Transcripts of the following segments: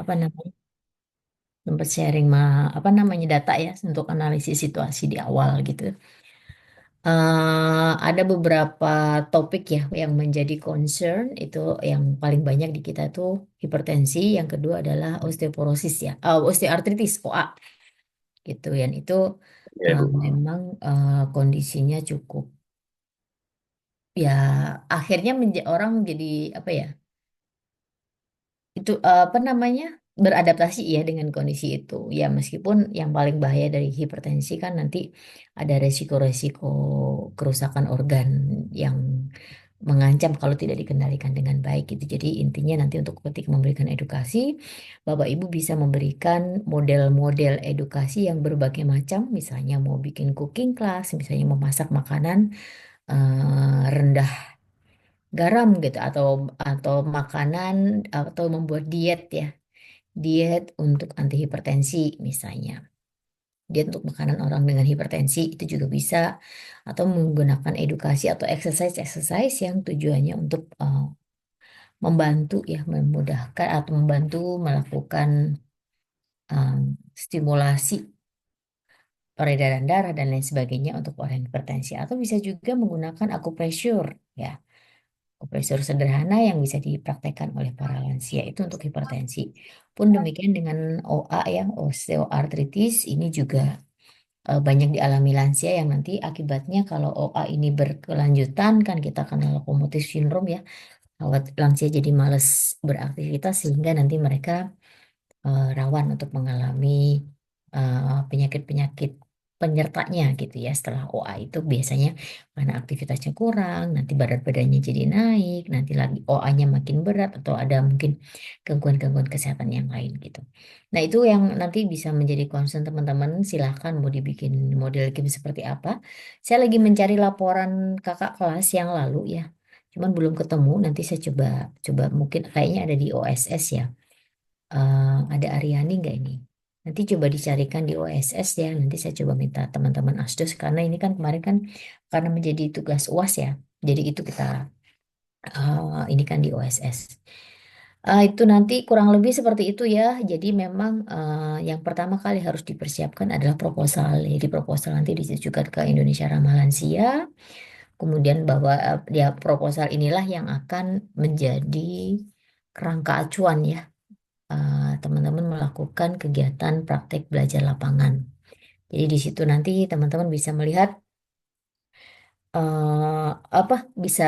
apa namanya sempat sharing apa namanya data ya untuk analisis situasi di awal gitu. Ada beberapa topik ya yang menjadi concern itu yang paling banyak di kita tuh hipertensi, yang kedua adalah osteoporosis ya, osteoartritis OA gitu ya. Itu Ya, Bu. memang kondisinya cukup ya akhirnya orang jadi apa ya? Itu apa namanya beradaptasi ya dengan kondisi itu ya meskipun yang paling bahaya dari hipertensi kan nanti ada resiko-resiko kerusakan organ yang mengancam kalau tidak dikendalikan dengan baik gitu. Jadi intinya nanti untuk ketika memberikan edukasi, Bapak Ibu bisa memberikan model-model edukasi yang berbagai macam, misalnya mau bikin cooking class, misalnya memasak makanan rendah garam gitu atau makanan atau membuat diet ya. Diet untuk anti hipertensi misalnya. Diet untuk makanan orang dengan hipertensi itu juga bisa atau menggunakan edukasi atau exercise yang tujuannya untuk membantu ya memudahkan atau membantu melakukan stimulasi peredaran darah dan lain sebagainya untuk orang hipertensi atau bisa juga menggunakan akupressure ya. Akupresur sederhana yang bisa dipraktekkan oleh para lansia itu untuk hipertensi. Pun demikian dengan OA yang osteoartritis ini juga banyak dialami lansia yang nanti akibatnya kalau OA ini berkelanjutan kan kita kenal lokomotif sindrom ya. Lansia jadi males beraktivitas sehingga nanti mereka rawan untuk mengalami penyakit-penyakit penyertanya gitu ya. Setelah OA itu biasanya karena aktivitasnya kurang, nanti berat badannya jadi naik, nanti lagi OA-nya makin berat atau ada mungkin gangguan-gangguan kesehatan yang lain gitu. Nah, itu yang nanti bisa menjadi concern teman-teman. Silahkan mau dibikin model game seperti apa. Saya lagi mencari laporan kakak kelas yang lalu ya. Cuman belum ketemu, nanti saya coba coba mungkin kayaknya ada di OSS ya. Ada Ariani nggak ini? Nanti coba dicarikan di OSS ya. Nanti saya coba minta teman-teman Asdos karena ini kan kemarin kan karena menjadi tugas UAS ya. Jadi itu kita ini kan di OSS. Itu nanti kurang lebih seperti itu ya. Jadi memang yang pertama kali harus dipersiapkan adalah proposal. Jadi proposal nanti ditujukan ke Indonesia Ramah Lansia. Kemudian bahwa ya proposal inilah yang akan menjadi kerangka acuan ya teman-teman melakukan kegiatan praktek belajar lapangan. Jadi di situ nanti teman-teman bisa melihat apa bisa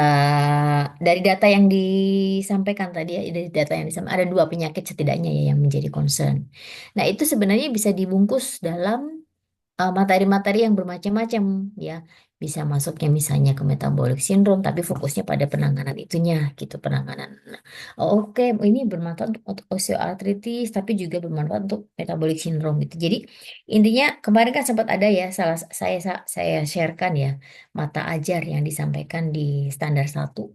dari data yang disampaikan tadi ya, dari data yang disampaikan ada dua penyakit setidaknya ya yang menjadi concern. Nah, itu sebenarnya bisa dibungkus dalam materi-materi yang bermacam-macam ya bisa masuknya misalnya ke metabolic syndrome tapi fokusnya pada penanganan itunya gitu penanganan. Nah, oh, oke ini bermanfaat untuk osteoartritis tapi juga bermanfaat untuk metabolic syndrome gitu. Jadi intinya kemarin kan sempat ada ya saya sharekan ya mata ajar yang disampaikan di standar satu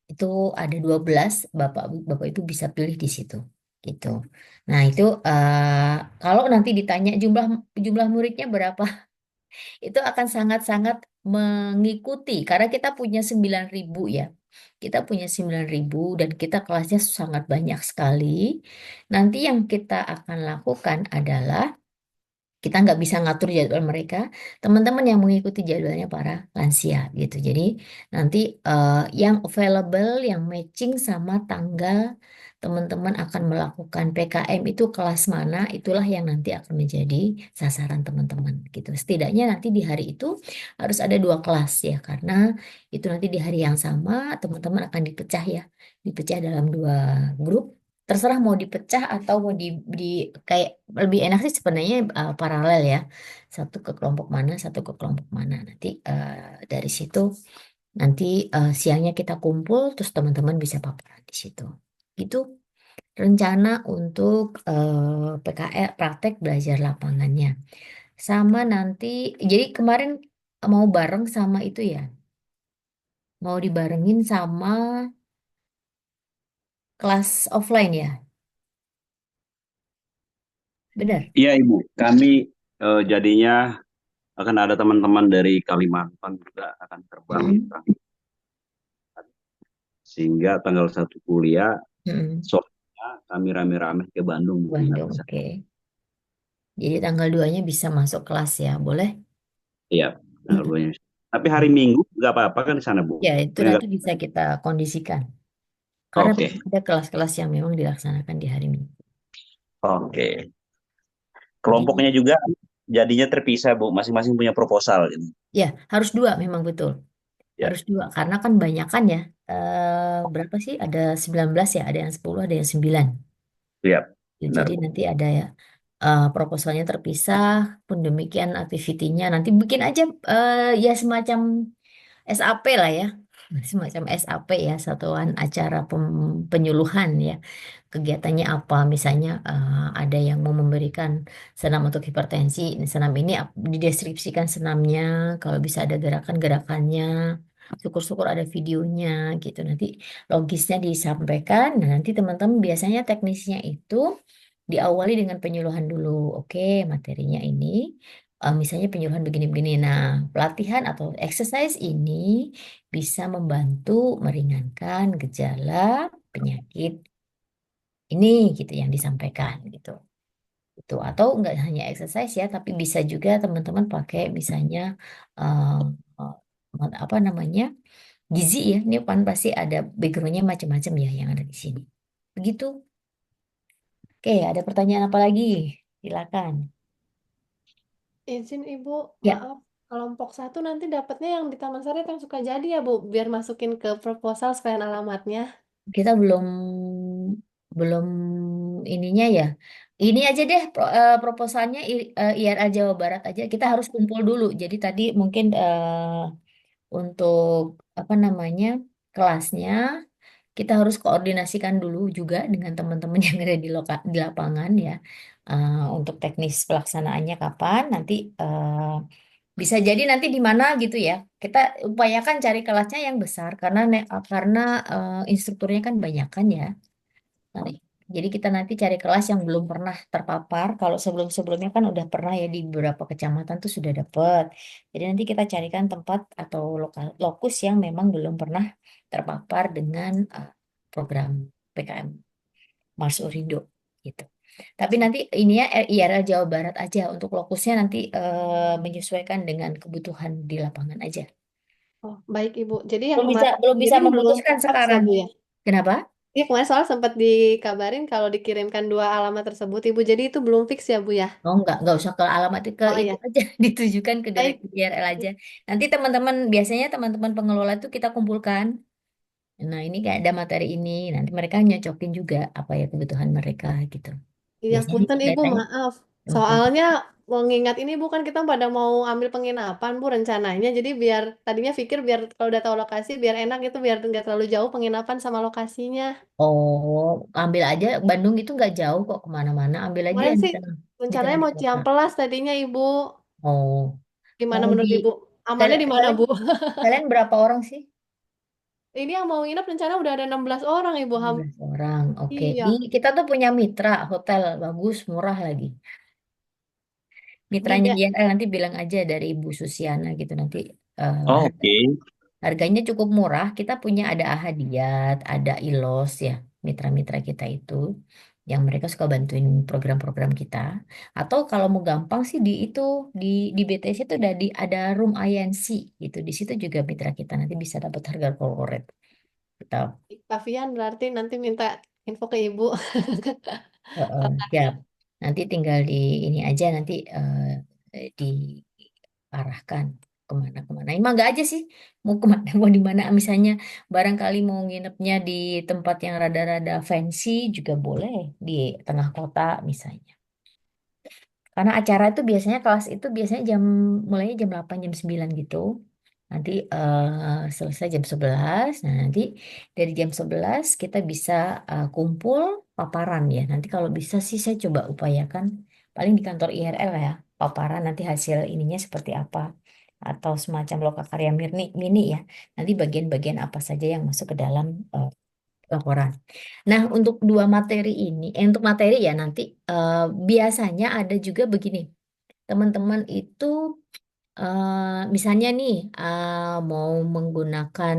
itu ada 12 Bapak Bapak itu bisa pilih di situ gitu. Nah, itu kalau nanti ditanya jumlah jumlah muridnya berapa, itu akan sangat-sangat mengikuti karena kita punya 9.000 ya. Kita punya 9.000 dan kita kelasnya sangat banyak sekali. Nanti yang kita akan lakukan adalah kita nggak bisa ngatur jadwal mereka, teman-teman yang mengikuti jadwalnya para lansia gitu. Jadi nanti yang available, yang matching sama tanggal teman-teman akan melakukan PKM itu kelas mana, itulah yang nanti akan menjadi sasaran teman-teman gitu. Setidaknya nanti di hari itu harus ada dua kelas ya, karena itu nanti di hari yang sama teman-teman akan dipecah ya, dipecah dalam dua grup. Terserah mau dipecah atau mau di kayak lebih enak sih sebenarnya paralel ya. Satu ke kelompok mana, satu ke kelompok mana. Nanti dari situ nanti siangnya kita kumpul terus teman-teman bisa paparan di situ. Itu rencana untuk PKL praktek belajar lapangannya. Sama nanti jadi kemarin mau bareng sama itu ya. Mau dibarengin sama kelas offline ya. Benar? Iya, Ibu. Kami jadinya akan ada teman-teman dari Kalimantan juga akan terbang di Mm-mm. sehingga tanggal 1 kuliah Mm-mm. sore Ya, kami rame-rame ke Bandung mungkin nggak Bandung, bisa. oke. Jadi tanggal 2-nya bisa masuk kelas ya, boleh? Iya, tanggal 2 nya. Tapi hari Minggu nggak apa-apa kan di sana, Bu? Ya, itu Ya, nggak? nanti bisa kita kondisikan. Karena Oke, memang ada kelas-kelas yang memang dilaksanakan di hari Minggu. oke. Jadi, Kelompoknya juga jadinya terpisah, Bu. Masing-masing punya proposal gitu. ya harus dua memang betul. Ya, Harus dua, karena kan banyakan ya. Berapa sih? Ada 19 ya, ada yang 10, ada yang 9. siap. Ya, Benar, jadi Bu. nanti ada ya proposalnya terpisah, pun demikian aktivitinya. Nanti bikin aja ya semacam SAP lah ya. Semacam SAP ya, satuan acara penyuluhan ya. Kegiatannya apa? Misalnya ada yang mau memberikan senam untuk hipertensi. Senam ini dideskripsikan senamnya, kalau bisa ada gerakan-gerakannya. Syukur-syukur ada videonya gitu. Nanti logisnya disampaikan. Nah, nanti teman-teman biasanya teknisnya itu diawali dengan penyuluhan dulu. Oke, materinya ini. Misalnya penyuluhan begini-begini. Nah, pelatihan atau exercise ini bisa membantu meringankan gejala penyakit ini gitu yang disampaikan gitu. Itu atau enggak hanya exercise ya, tapi bisa juga teman-teman pakai misalnya eh, apa namanya? Gizi ya. Ini kan pasti ada backgroundnya macam-macam ya yang ada di sini. Begitu. Oke, ada pertanyaan apa lagi? Silakan. Izin Ibu, Ya, maaf. Kelompok satu nanti dapatnya yang di Taman Sari yang suka jadi ya Bu, biar masukin ke proposal sekalian alamatnya. kita belum belum ininya ya. Ini aja deh proposalnya IRA Jawa Barat aja. Kita harus kumpul dulu. Jadi tadi mungkin untuk apa namanya kelasnya kita harus koordinasikan dulu juga dengan teman-teman yang ada di lapangan ya. Untuk teknis pelaksanaannya kapan nanti bisa jadi nanti di mana gitu ya. Kita upayakan cari kelasnya yang besar karena instrukturnya kan banyak kan ya. Nanti, jadi kita nanti cari kelas yang belum pernah terpapar. Kalau sebelum-sebelumnya kan udah pernah ya di beberapa kecamatan tuh sudah dapet. Jadi nanti kita carikan tempat atau lokus yang memang belum pernah terpapar dengan program PKM Mars Urindo gitu. Tapi nanti ini ya IRL Jawa Barat aja untuk lokusnya nanti menyesuaikan dengan kebutuhan di lapangan aja. Oh, baik Ibu. Jadi yang Belum bisa kemarin belum bisa dikirim belum memutuskan fax ya sekarang. Bu ya? Kenapa? Iya kemarin soal sempat dikabarin kalau dikirimkan dua alamat tersebut Ibu. Jadi itu belum fix ya Bu ya? Oh enggak usah ke alamat ke Oh itu iya, aja, ditujukan ke baik. Direktur IRL aja. Nanti biasanya teman-teman pengelola itu kita kumpulkan. Nah ini kayak ada materi ini, nanti mereka nyocokin juga apa ya kebutuhan mereka gitu. Iya, Biasanya punten Ibu, datanya maaf. tempat. Soalnya mengingat ini bukan kita pada mau ambil penginapan Bu rencananya. Jadi biar tadinya pikir biar kalau udah tahu lokasi biar enak itu biar nggak terlalu jauh penginapan sama lokasinya. Oh, ambil aja Bandung itu nggak jauh kok kemana-mana. Ambil aja Kemarin yang sih di tengah rencananya di mau kota. Ciampelas tadinya Ibu. Oh, Gimana mau di menurut Ibu? Amannya di mana kalian Bu? kalian berapa orang sih? Ini yang mau nginep rencana udah ada 16 orang Ibu. 15 orang. Oke. Iya. Kita tuh punya mitra hotel bagus, murah lagi. Di Mitranya IRL nanti bilang aja dari Ibu Susiana gitu nanti Oke. harganya cukup murah. Kita punya ada Ahadiat, ada Ilos ya, mitra-mitra kita itu yang mereka suka bantuin program-program kita. Atau kalau mau gampang sih di BTS itu udah ada Room INC gitu. Di situ juga mitra kita nanti bisa dapat harga favorit. Kita Pavian berarti nanti minta info ke Ibu. siap. Nanti tinggal di ini aja nanti diarahkan kemana-kemana. Emang nggak aja sih mau kemana mau di mana. Misalnya barangkali mau nginepnya di tempat yang rada-rada fancy juga boleh di tengah kota misalnya. Karena acara itu biasanya kelas itu biasanya mulainya jam 8 jam 9 gitu. Nanti selesai jam 11. Nah, nanti dari jam 11 kita bisa kumpul paparan ya. Nanti kalau bisa sih saya coba upayakan paling di kantor IRL ya. Paparan nanti hasil ininya seperti apa. Atau semacam lokakarya mini ya. Nanti bagian-bagian apa saja yang masuk ke dalam laporan. Nah, untuk untuk materi ya nanti biasanya ada juga begini. Teman-teman itu misalnya nih mau menggunakan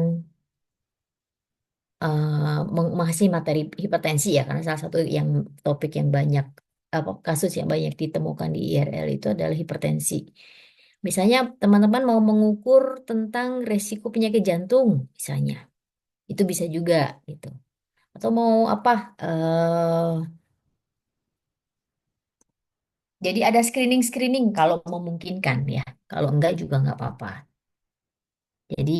mengasih materi hipertensi ya, karena salah satu yang topik yang banyak apa kasus yang banyak ditemukan di IRL itu adalah hipertensi. Misalnya teman-teman mau mengukur tentang resiko penyakit jantung, misalnya itu bisa juga gitu. Atau mau apa? Jadi ada screening-screening kalau memungkinkan ya. Kalau enggak juga nggak apa-apa. Jadi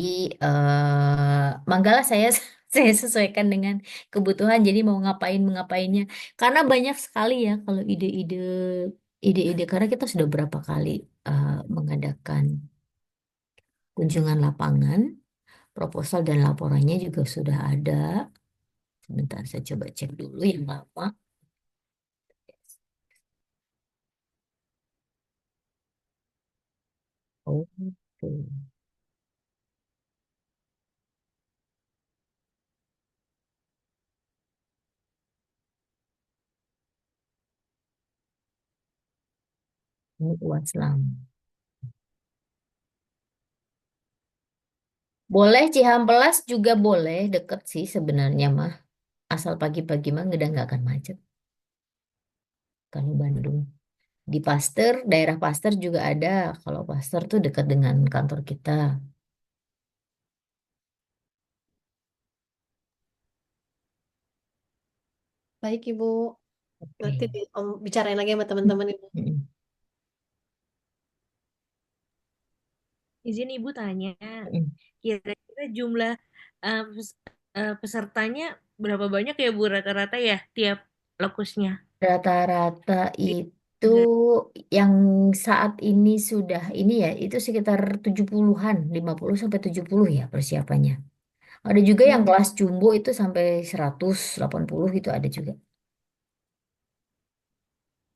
manggalah saya saya sesuaikan dengan kebutuhan. Jadi mau ngapain mengapainnya. Karena banyak sekali ya kalau ide-ide karena kita sudah berapa kali mengadakan kunjungan lapangan, proposal dan laporannya juga sudah ada. Sebentar saya coba cek dulu yang lama. Oh, tuh. Ini Waslam. Boleh Cihampelas juga boleh, deket sih sebenarnya mah. Asal pagi-pagi mah udah nggak akan macet kalau Bandung. Di Pasteur, daerah Pasteur juga ada. Kalau Pasteur tuh dekat dengan kantor kita. Baik Ibu, nanti Oke. Om bicarain lagi sama teman-teman Ibu. Mm, Izin Ibu tanya, mm. kira-kira jumlah pesertanya berapa banyak ya Bu rata-rata ya tiap lokusnya? Rata-rata Di itu yang saat ini sudah ini ya, itu sekitar 70-an, 50 sampai 70 ya persiapannya. Ada juga yang Hmm, kelas jumbo itu sampai 180 itu ada juga.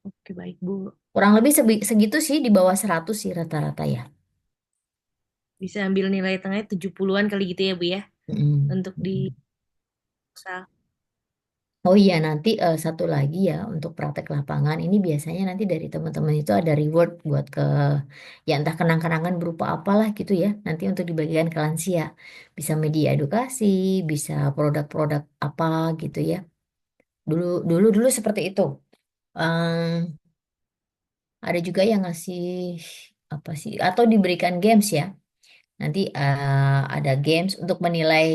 oke baik Bu. Kurang lebih segitu sih di bawah 100 sih rata-rata ya. Bisa ambil nilai tengahnya 70-an kali gitu ya Bu ya Mm, untuk di mm. usaha. Oh iya, nanti satu lagi ya untuk praktek lapangan ini biasanya nanti dari teman-teman itu ada reward buat ke ya entah kenang-kenangan berupa apalah gitu ya. Nanti untuk dibagikan ke lansia. Bisa media edukasi, bisa produk-produk apa gitu ya. Dulu dulu dulu seperti itu. Em, ada juga yang ngasih apa sih atau diberikan games ya. Nanti ada games untuk menilai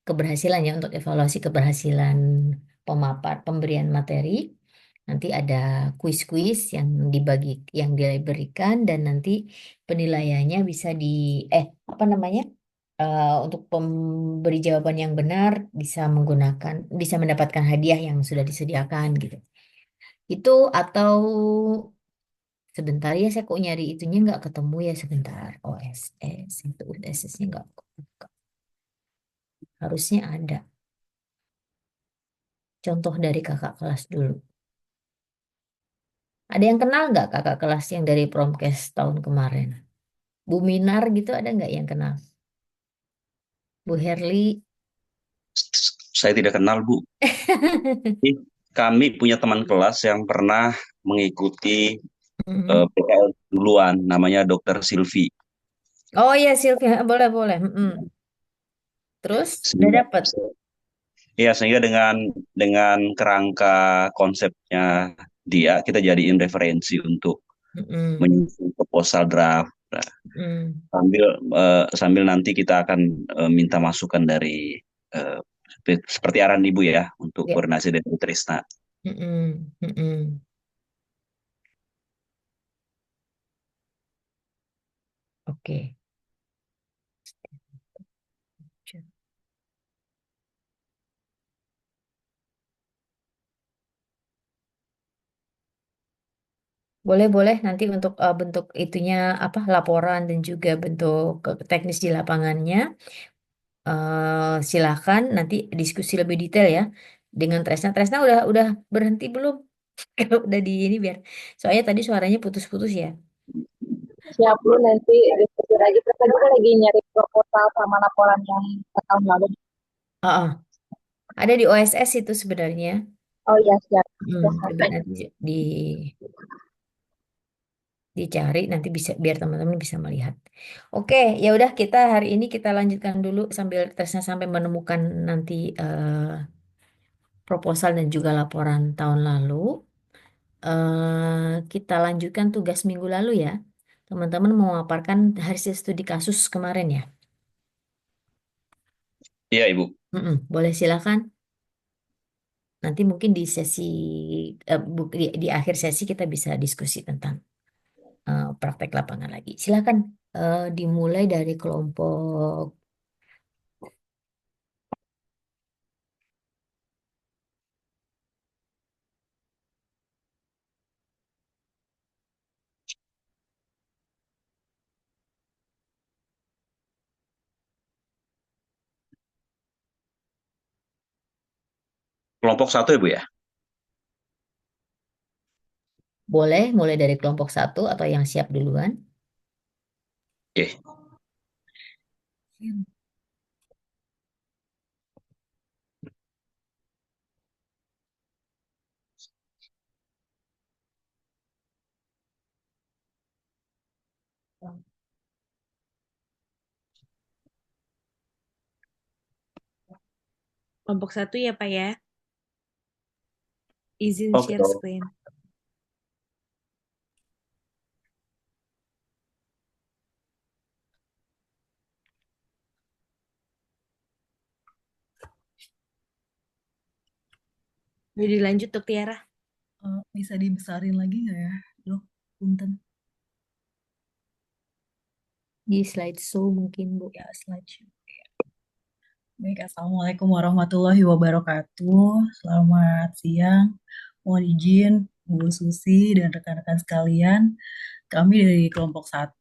keberhasilan ya, untuk evaluasi keberhasilan pemberian materi. Nanti ada kuis-kuis yang diberikan dan nanti penilaiannya bisa apa namanya? Untuk pemberi jawaban yang benar bisa mendapatkan hadiah yang sudah disediakan gitu. Itu atau sebentar ya saya kok nyari itunya nggak ketemu ya sebentar. OSS itu OSS-nya nggak kebuka. Harusnya ada contoh dari kakak kelas dulu. Ada yang kenal nggak kakak kelas yang dari Promkes tahun kemarin? Bu Minar gitu ada nggak yang kenal? Bu Herli? Saya tidak kenal, Bu. Kami punya teman kelas yang pernah mengikuti Mm-mm. PKL duluan, namanya Dokter Silvi. Oh iya Sylvia, boleh boleh. Mm-mm. Terus udah Sehingga, dapet. ya, sehingga dengan kerangka konsepnya dia, kita jadiin referensi untuk Mm-mm. menyusun proposal draft. Nah, Mm-mm. sambil nanti kita akan minta masukan dari eh, seperti arahan Ibu ya untuk Ya. koordinasi dengan Bu Trisna. Mm-mm. Mm-mm. Oke. Boleh, boleh nanti untuk bentuk itunya apa laporan dan juga bentuk teknis di lapangannya. Silakan nanti diskusi lebih detail ya dengan Tresna. Tresna udah berhenti belum? Kalau udah di ini biar. Soalnya tadi suaranya putus-putus ya. Siap lu nanti diskusi lagi. Kita juga lagi nyari proposal sama laporan yang tahun lalu. Oh, ada di OSS itu sebenarnya. Oh iya siap. Coba nanti di Dicari nanti bisa biar teman-teman bisa melihat. Oke, ya udah kita hari ini kita lanjutkan dulu sambil tesnya sampai menemukan nanti proposal dan juga laporan tahun lalu. Kita lanjutkan tugas minggu lalu ya. Teman-teman mau memaparkan hasil studi kasus kemarin ya. Iya, Ibu. Boleh silakan. Nanti mungkin di sesi di akhir sesi kita bisa diskusi tentang praktek lapangan lagi. Silakan dimulai dari kelompok. Kelompok 1 Ibu ya? Boleh mulai dari kelompok satu atau yang siap duluan. Oke. Kelompok 1 ya Pak ya. Izin Oke. share screen. Jadi lanjut Dok Tiara. Bisa dibesarin lagi nggak ya, Dok? Punten. Di slideshow mungkin, Bu. Ya, slideshow. Baik, Assalamualaikum warahmatullahi wabarakatuh. Selamat siang. Mohon izin, Bu Susi dan rekan-rekan sekalian. Kami dari kelompok 1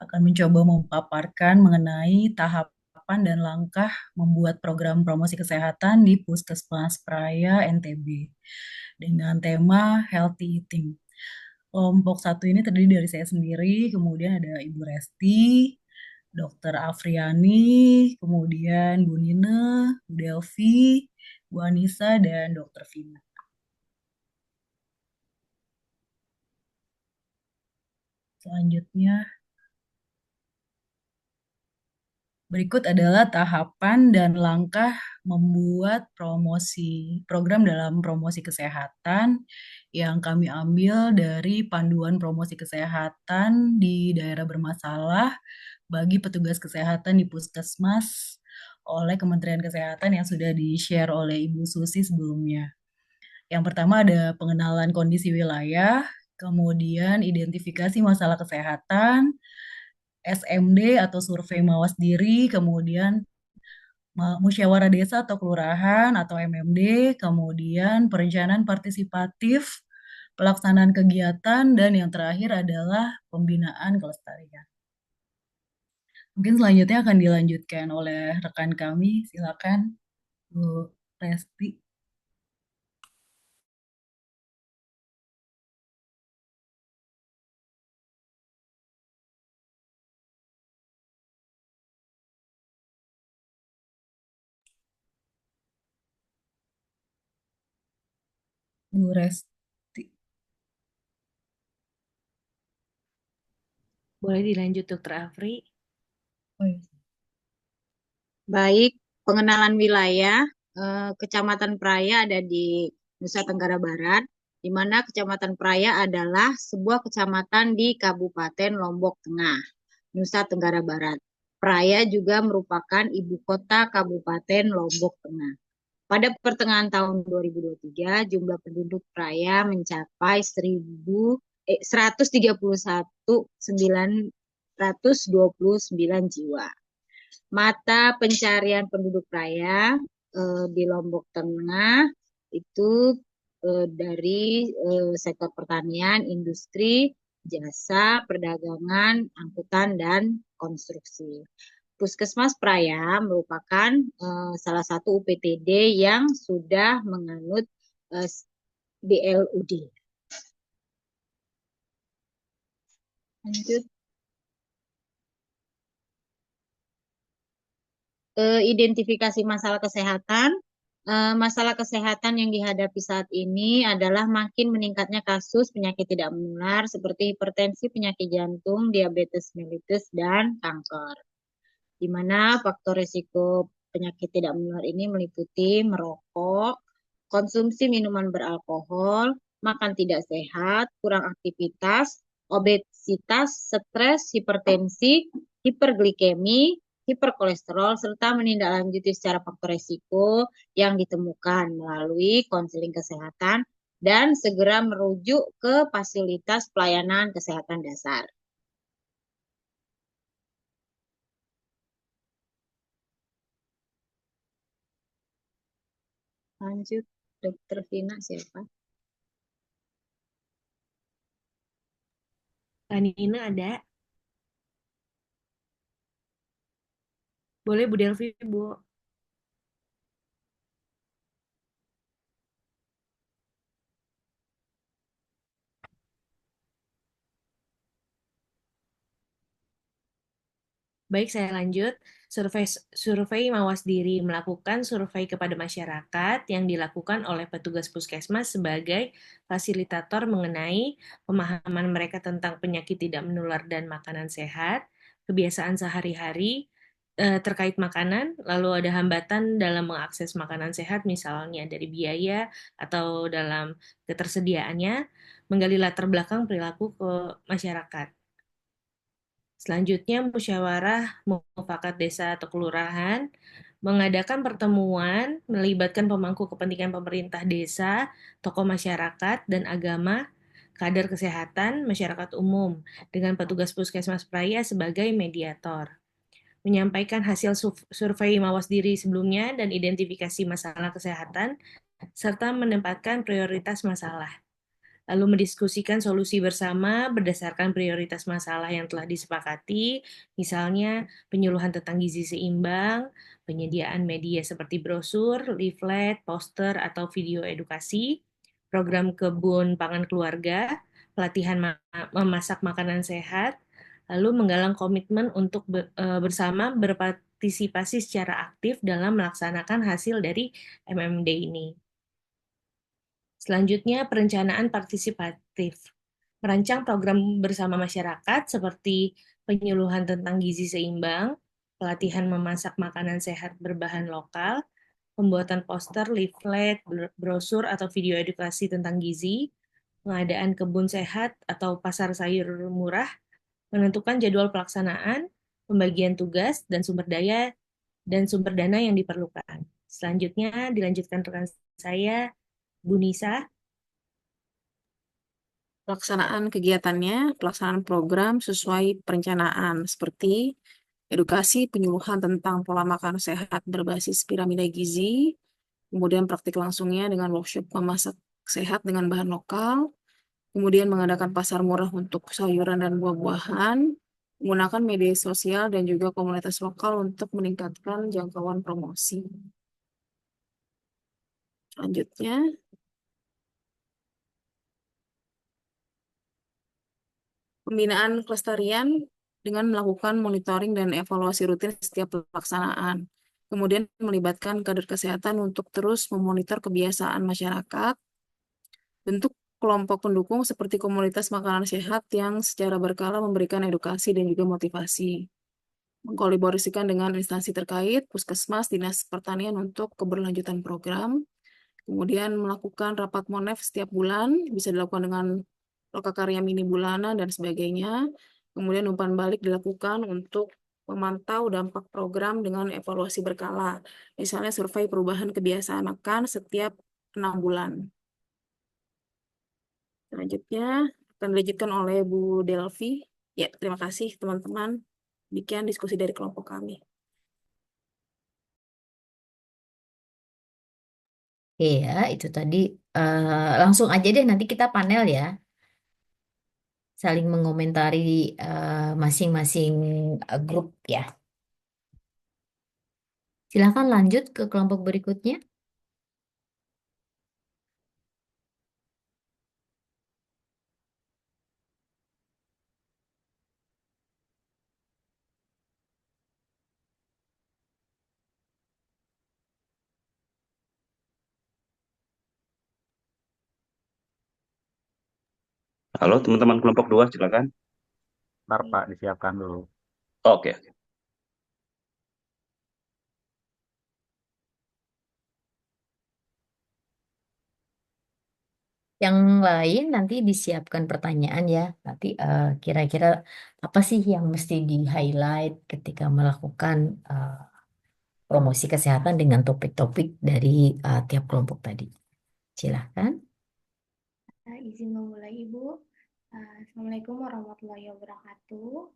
akan mencoba memaparkan mengenai tahapan dan langkah membuat program promosi kesehatan di Puskesmas Praya NTB dengan tema Healthy Eating. Kelompok 1 ini terdiri dari saya sendiri, kemudian ada Ibu Resti, Dokter Afriani, kemudian Bu Nina, Bu Delvi, Bu Anissa, dan Dokter Vina. Selanjutnya, berikut adalah tahapan dan langkah membuat program dalam promosi kesehatan yang kami ambil dari panduan promosi kesehatan di daerah bermasalah bagi petugas kesehatan di Puskesmas oleh Kementerian Kesehatan yang sudah di-share oleh Ibu Susi sebelumnya. Yang pertama ada pengenalan kondisi wilayah, kemudian identifikasi masalah kesehatan, SMD atau survei mawas diri, kemudian musyawarah desa atau kelurahan atau MMD, kemudian perencanaan partisipatif, pelaksanaan kegiatan, dan yang terakhir adalah pembinaan kelestarian. Mungkin selanjutnya akan dilanjutkan oleh rekan kami. Silakan, Bu Resti. Bu Resti. Boleh dilanjut Dokter Afri. Oh, iya. Baik, pengenalan wilayah, Kecamatan Praya ada di Nusa Tenggara Barat, di mana Kecamatan Praya adalah sebuah kecamatan di Kabupaten Lombok Tengah, Nusa Tenggara Barat. Praya juga merupakan ibu kota Kabupaten Lombok Tengah. Pada pertengahan tahun 2023, jumlah penduduk Praya mencapai 131.929 jiwa. Mata pencarian penduduk Praya di Lombok Tengah itu dari sektor pertanian, industri, jasa, perdagangan, angkutan, dan konstruksi. Puskesmas Praya merupakan salah satu UPTD yang sudah menganut BLUD. Lanjut. Identifikasi masalah kesehatan Masalah kesehatan yang dihadapi saat ini adalah makin meningkatnya kasus penyakit tidak menular seperti hipertensi, penyakit jantung, diabetes mellitus, dan kanker. Di mana faktor risiko penyakit tidak menular ini meliputi merokok, konsumsi minuman beralkohol, makan tidak sehat, kurang aktivitas, obesitas, stres, hipertensi, hiperglikemi, hiperkolesterol, serta menindaklanjuti secara faktor risiko yang ditemukan melalui konseling kesehatan dan segera merujuk ke fasilitas pelayanan kesehatan dasar. Lanjut, Dokter Vina siapa? Kak Nina ada? Boleh Bu Delvi, Bu. Baik, saya lanjut. Survei survei mawas diri melakukan survei kepada masyarakat yang dilakukan oleh petugas puskesmas sebagai fasilitator mengenai pemahaman mereka tentang penyakit tidak menular dan makanan sehat, kebiasaan sehari-hari terkait makanan, lalu ada hambatan dalam mengakses makanan sehat, misalnya dari biaya atau dalam ketersediaannya, menggali latar belakang perilaku ke masyarakat. Selanjutnya, musyawarah mufakat desa atau kelurahan mengadakan pertemuan melibatkan pemangku kepentingan pemerintah desa, tokoh masyarakat, dan agama, kader kesehatan, masyarakat umum, dengan petugas puskesmas praya sebagai mediator. Menyampaikan hasil survei mawas diri sebelumnya dan identifikasi masalah kesehatan, serta menempatkan prioritas masalah, lalu mendiskusikan solusi bersama berdasarkan prioritas masalah yang telah disepakati, misalnya penyuluhan tentang gizi seimbang, penyediaan media seperti brosur, leaflet, poster, atau video edukasi, program kebun pangan keluarga, pelatihan memasak makanan sehat, lalu menggalang komitmen untuk bersama berpartisipasi secara aktif dalam melaksanakan hasil dari MMD ini. Selanjutnya, perencanaan partisipatif. Merancang program bersama masyarakat seperti penyuluhan tentang gizi seimbang, pelatihan memasak makanan sehat berbahan lokal, pembuatan poster, leaflet, brosur, atau video edukasi tentang gizi, pengadaan kebun sehat atau pasar sayur murah, menentukan jadwal pelaksanaan, pembagian tugas, dan sumber dana yang diperlukan. Selanjutnya, dilanjutkan rekan saya, Bu Nisa. Pelaksanaan kegiatannya, pelaksanaan program sesuai perencanaan seperti edukasi penyuluhan tentang pola makan sehat berbasis piramida gizi, kemudian praktik langsungnya dengan workshop memasak sehat dengan bahan lokal, kemudian mengadakan pasar murah untuk sayuran dan buah-buahan, menggunakan media sosial dan juga komunitas lokal untuk meningkatkan jangkauan promosi. Selanjutnya, pembinaan kelestarian dengan melakukan monitoring dan evaluasi rutin setiap pelaksanaan. Kemudian melibatkan kader kesehatan untuk terus memonitor kebiasaan masyarakat. Bentuk kelompok pendukung seperti komunitas makanan sehat yang secara berkala memberikan edukasi dan juga motivasi. Mengkolaborasikan dengan instansi terkait, puskesmas, dinas pertanian untuk keberlanjutan program. Kemudian melakukan rapat monef setiap bulan, bisa dilakukan dengan lokakarya mini bulanan dan sebagainya. Kemudian umpan balik dilakukan untuk memantau dampak program dengan evaluasi berkala. Misalnya survei perubahan kebiasaan makan setiap 6 bulan. Selanjutnya akan dilanjutkan oleh Bu Delvi. Ya, terima kasih teman-teman. Demikian diskusi dari kelompok kami. Iya, itu tadi langsung aja deh nanti kita panel ya, saling mengomentari masing-masing grup ya. Silakan lanjut ke kelompok berikutnya. Halo teman-teman kelompok 2, silakan. Ntar Pak, disiapkan dulu. Oke. Yang lain nanti disiapkan pertanyaan ya. Nanti kira-kira apa sih yang mesti di-highlight ketika melakukan promosi kesehatan dengan topik-topik dari tiap kelompok tadi. Silahkan. Izin memulai Ibu. Assalamualaikum warahmatullahi wabarakatuh.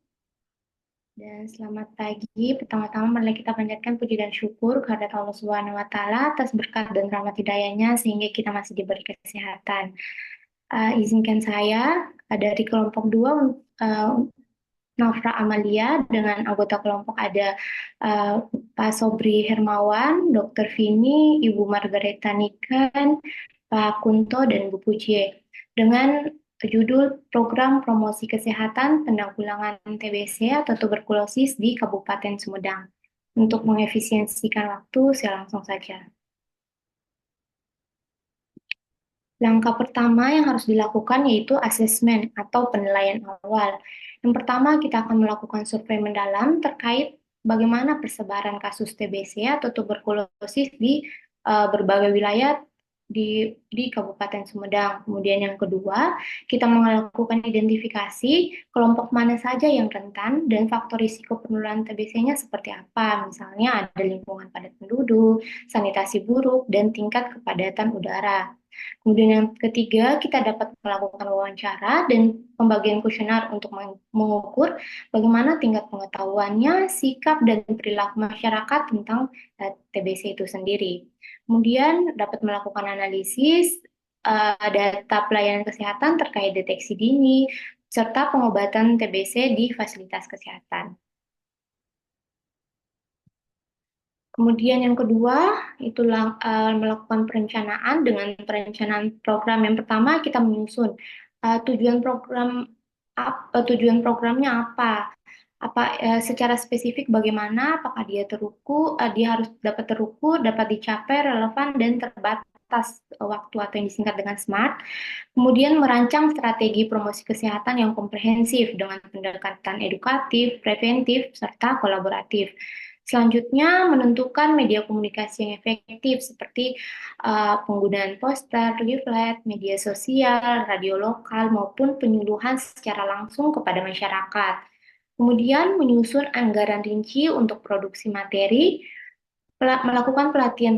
Dan selamat pagi. Pertama-tama mari kita panjatkan puji dan syukur kehadirat Allah Subhanahu wa taala atas berkat dan rahmat hidayahnya sehingga kita masih diberi kesehatan. Izinkan saya dari kelompok 2 Nofra Amalia dengan anggota kelompok ada Pak Sobri Hermawan, Dr. Vini, Ibu Margareta Niken, Pak Kunto, dan Bu Pucie. Dengan judul Program Promosi Kesehatan Penanggulangan TBC atau Tuberkulosis di Kabupaten Sumedang. Untuk mengefisiensikan waktu, saya langsung saja. Langkah pertama yang harus dilakukan yaitu asesmen atau penilaian awal. Yang pertama, kita akan melakukan survei mendalam terkait bagaimana persebaran kasus TBC atau tuberkulosis di berbagai wilayah di Kabupaten Sumedang. Kemudian yang kedua, kita melakukan identifikasi kelompok mana saja yang rentan dan faktor risiko penularan TBC-nya seperti apa. Misalnya ada lingkungan padat penduduk, sanitasi buruk, dan tingkat kepadatan udara. Kemudian yang ketiga, kita dapat melakukan wawancara dan pembagian kuesioner untuk mengukur bagaimana tingkat pengetahuannya, sikap, dan perilaku masyarakat tentang TBC itu sendiri. Kemudian dapat melakukan analisis data pelayanan kesehatan terkait deteksi dini, serta pengobatan TBC di fasilitas kesehatan. Kemudian yang kedua, itulah melakukan perencanaan dengan perencanaan program. Yang pertama, kita menyusun tujuan programnya apa? Secara spesifik bagaimana? Apakah dia harus dapat terukur, dapat dicapai, relevan, dan terbatas waktu atau yang disingkat dengan SMART. Kemudian merancang strategi promosi kesehatan yang komprehensif dengan pendekatan edukatif, preventif, serta kolaboratif. Selanjutnya, menentukan media komunikasi yang efektif seperti penggunaan poster, leaflet, media sosial, radio lokal, maupun penyuluhan secara langsung kepada masyarakat. Kemudian, menyusun anggaran rinci untuk produksi materi, melakukan pelatihan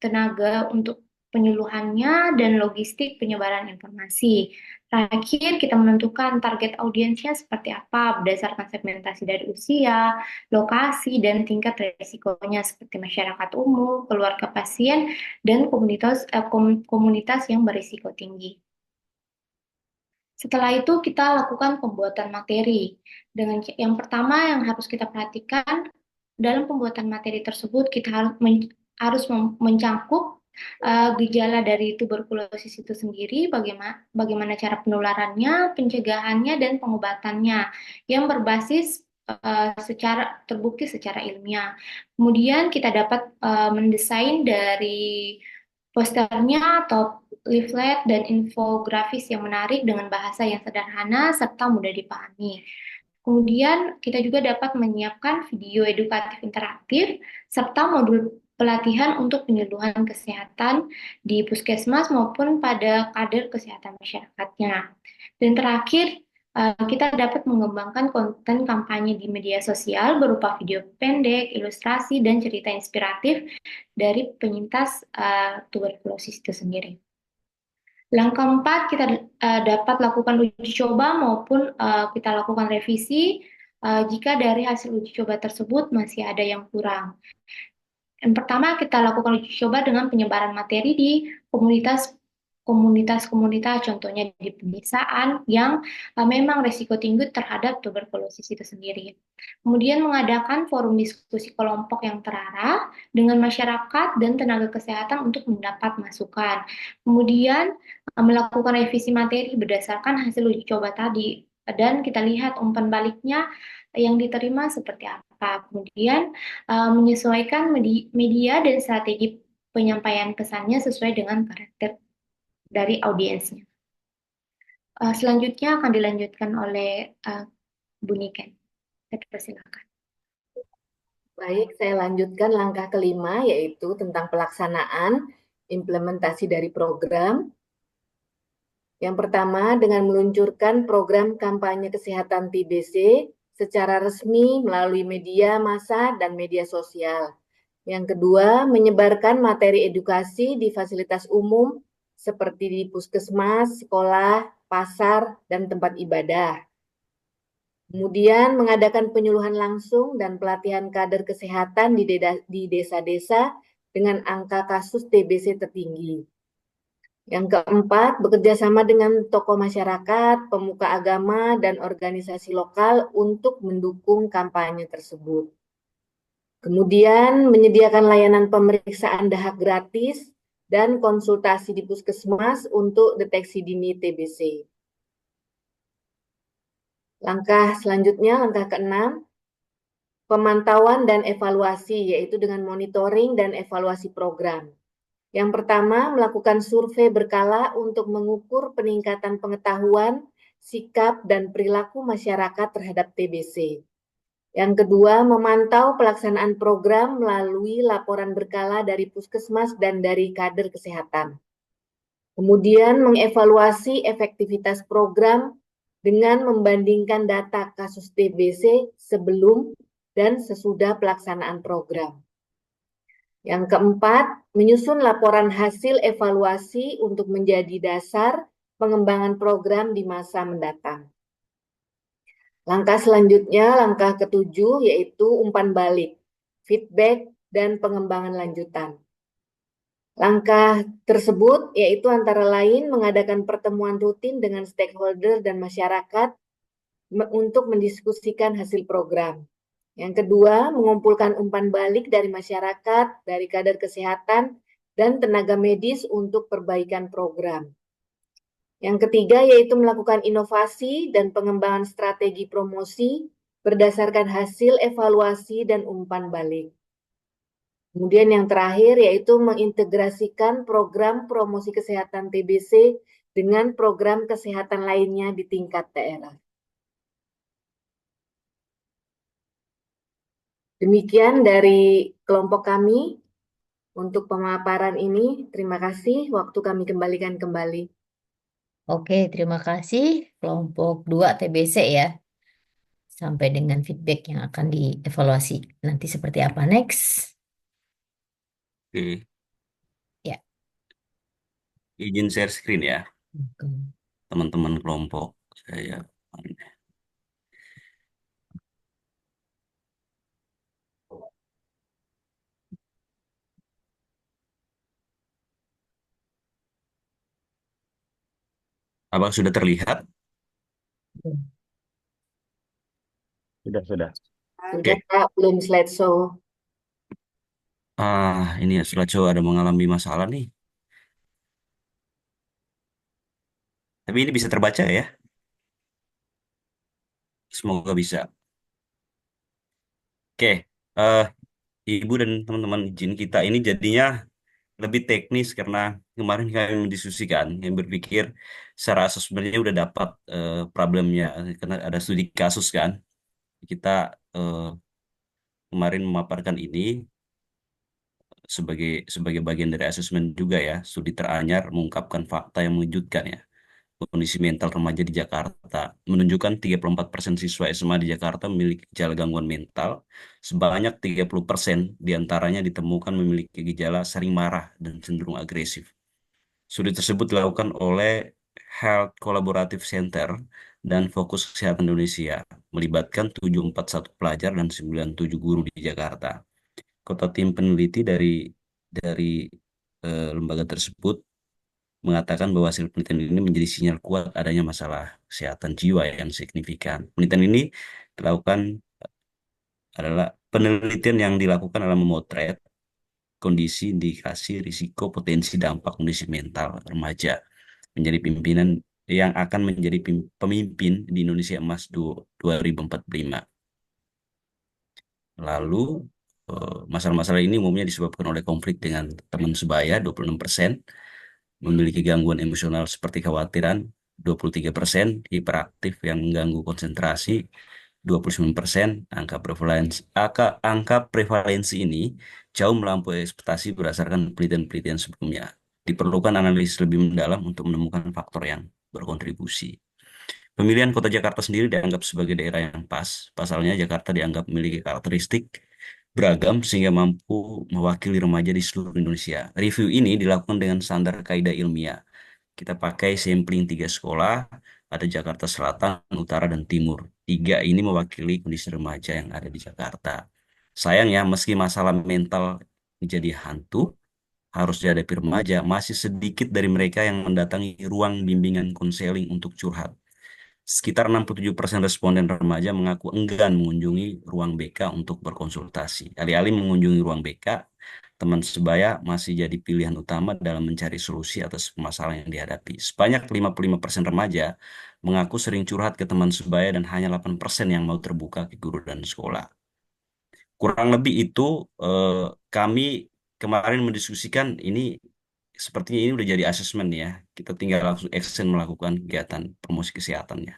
tenaga untuk penyuluhannya, dan logistik penyebaran informasi. Terakhir, kita menentukan target audiensnya seperti apa berdasarkan segmentasi dari usia, lokasi, dan tingkat risikonya seperti masyarakat umum, keluarga pasien, dan komunitas yang berisiko tinggi. Setelah itu kita lakukan pembuatan materi. Dengan yang pertama yang harus kita perhatikan dalam pembuatan materi tersebut kita harus mencangkup gejala dari tuberkulosis itu sendiri, bagaimana cara penularannya, pencegahannya, dan pengobatannya yang berbasis terbukti secara ilmiah. Kemudian kita dapat mendesain dari posternya atau leaflet dan infografis yang menarik dengan bahasa yang sederhana serta mudah dipahami. Kemudian kita juga dapat menyiapkan video edukatif interaktif serta modul pelatihan untuk penyuluhan kesehatan di puskesmas maupun pada kader kesehatan masyarakatnya. Dan terakhir, kita dapat mengembangkan konten kampanye di media sosial berupa video pendek, ilustrasi, dan cerita inspiratif dari penyintas tuberkulosis itu sendiri. Langkah 4, kita dapat lakukan uji coba maupun kita lakukan revisi jika dari hasil uji coba tersebut masih ada yang kurang. Yang pertama, kita lakukan uji coba dengan penyebaran materi di komunitas, contohnya di pedesaan yang memang risiko tinggi terhadap tuberkulosis itu sendiri. Kemudian mengadakan forum diskusi kelompok yang terarah dengan masyarakat dan tenaga kesehatan untuk mendapat masukan. Kemudian melakukan revisi materi berdasarkan hasil uji coba tadi, dan kita lihat umpan baliknya yang diterima seperti apa. Kemudian menyesuaikan media dan strategi penyampaian pesannya sesuai dengan karakter dari audiensnya. Selanjutnya akan dilanjutkan oleh Bu Niken. Saya persilakan. Baik, saya lanjutkan langkah kelima, yaitu tentang pelaksanaan implementasi dari program. Yang pertama, dengan meluncurkan program kampanye kesehatan TBC secara resmi melalui media massa dan media sosial. Yang kedua, menyebarkan materi edukasi di fasilitas umum seperti di puskesmas, sekolah, pasar, dan tempat ibadah. Kemudian mengadakan penyuluhan langsung dan pelatihan kader kesehatan di desa-desa dengan angka kasus TBC tertinggi. Yang keempat, bekerja sama dengan tokoh masyarakat, pemuka agama, dan organisasi lokal untuk mendukung kampanye tersebut. Kemudian menyediakan layanan pemeriksaan dahak gratis dan konsultasi di puskesmas untuk deteksi dini TBC. Langkah selanjutnya, langkah keenam, pemantauan dan evaluasi, yaitu dengan monitoring dan evaluasi program. Yang pertama, melakukan survei berkala untuk mengukur peningkatan pengetahuan, sikap, dan perilaku masyarakat terhadap TBC. Yang kedua, memantau pelaksanaan program melalui laporan berkala dari puskesmas dan dari kader kesehatan. Kemudian, mengevaluasi efektivitas program dengan membandingkan data kasus TBC sebelum dan sesudah pelaksanaan program. Yang keempat, menyusun laporan hasil evaluasi untuk menjadi dasar pengembangan program di masa mendatang. Langkah selanjutnya, langkah ketujuh, yaitu umpan balik, feedback, dan pengembangan lanjutan. Langkah tersebut yaitu antara lain mengadakan pertemuan rutin dengan stakeholder dan masyarakat untuk mendiskusikan hasil program. Yang kedua, mengumpulkan umpan balik dari masyarakat, dari kader kesehatan, dan tenaga medis untuk perbaikan program. Yang ketiga, yaitu melakukan inovasi dan pengembangan strategi promosi berdasarkan hasil evaluasi dan umpan balik. Kemudian yang terakhir, yaitu mengintegrasikan program promosi kesehatan TBC dengan program kesehatan lainnya di tingkat daerah. Demikian dari kelompok kami untuk pemaparan ini. Terima kasih, waktu kami kembalikan kembali. Oke, terima kasih kelompok 2 TBC ya. Sampai dengan feedback yang akan dievaluasi. Nanti seperti apa next? Oke, Ya. izin share screen ya, Oke. teman-teman kelompok saya. Apakah sudah terlihat? Sudah, sudah. Sudah, Pak, belum slideshow. Ini ya, slideshow ada mengalami masalah nih. Tapi ini bisa terbaca ya? Semoga bisa. Oke, eh, Ibu dan teman-teman izin kita ini jadinya lebih teknis karena kemarin kami mendiskusikan yang berpikir secara asas sebenarnya udah dapat problemnya karena ada studi kasus kan. Kita eh, kemarin memaparkan ini sebagai sebagai bagian dari asesmen juga ya. Studi teranyar mengungkapkan fakta yang mengejutkan ya. Kondisi mental remaja di Jakarta menunjukkan 34% siswa SMA di Jakarta memiliki gejala gangguan mental, sebanyak 30% diantaranya ditemukan memiliki gejala sering marah dan cenderung agresif. Studi tersebut dilakukan oleh Health Collaborative Center dan Fokus Kesehatan Indonesia, melibatkan 741 pelajar dan 97 guru di Jakarta. Kota tim peneliti dari lembaga tersebut mengatakan bahwa hasil penelitian ini menjadi sinyal kuat adanya masalah kesehatan jiwa yang signifikan. Penelitian ini dilakukan adalah penelitian yang dilakukan adalah memotret kondisi, indikasi, risiko, potensi, dampak kondisi mental remaja menjadi pimpinan yang akan menjadi pemimpin di Indonesia Emas 2045. Lalu masalah-masalah ini umumnya disebabkan oleh konflik dengan teman sebaya 26%, memiliki gangguan emosional seperti kekhawatiran, 23%, hiperaktif yang mengganggu konsentrasi 29%. Angka prevalensi ini jauh melampaui ekspektasi berdasarkan penelitian-penelitian sebelumnya. Diperlukan analisis lebih mendalam untuk menemukan faktor yang berkontribusi. Pemilihan kota Jakarta sendiri dianggap sebagai daerah yang pas. Pasalnya, Jakarta dianggap memiliki karakteristik beragam sehingga mampu mewakili remaja di seluruh Indonesia. Review ini dilakukan dengan standar kaidah ilmiah. Kita pakai sampling 3 sekolah, ada Jakarta Selatan, Utara, dan Timur. 3 ini mewakili kondisi remaja yang ada di Jakarta. Sayangnya, meski masalah mental menjadi hantu, harus dihadapi remaja, masih sedikit dari mereka yang mendatangi ruang bimbingan konseling untuk curhat. Sekitar 67% responden remaja mengaku enggan mengunjungi ruang BK untuk berkonsultasi. Alih-alih mengunjungi ruang BK, teman sebaya masih jadi pilihan utama dalam mencari solusi atas permasalahan yang dihadapi. Sebanyak 55% remaja mengaku sering curhat ke teman sebaya dan hanya 8% yang mau terbuka ke guru dan sekolah. Kurang lebih itu eh, kami kemarin mendiskusikan ini sepertinya ini udah jadi asesmen ya. Kita tinggal langsung action melakukan kegiatan promosi kesehatannya.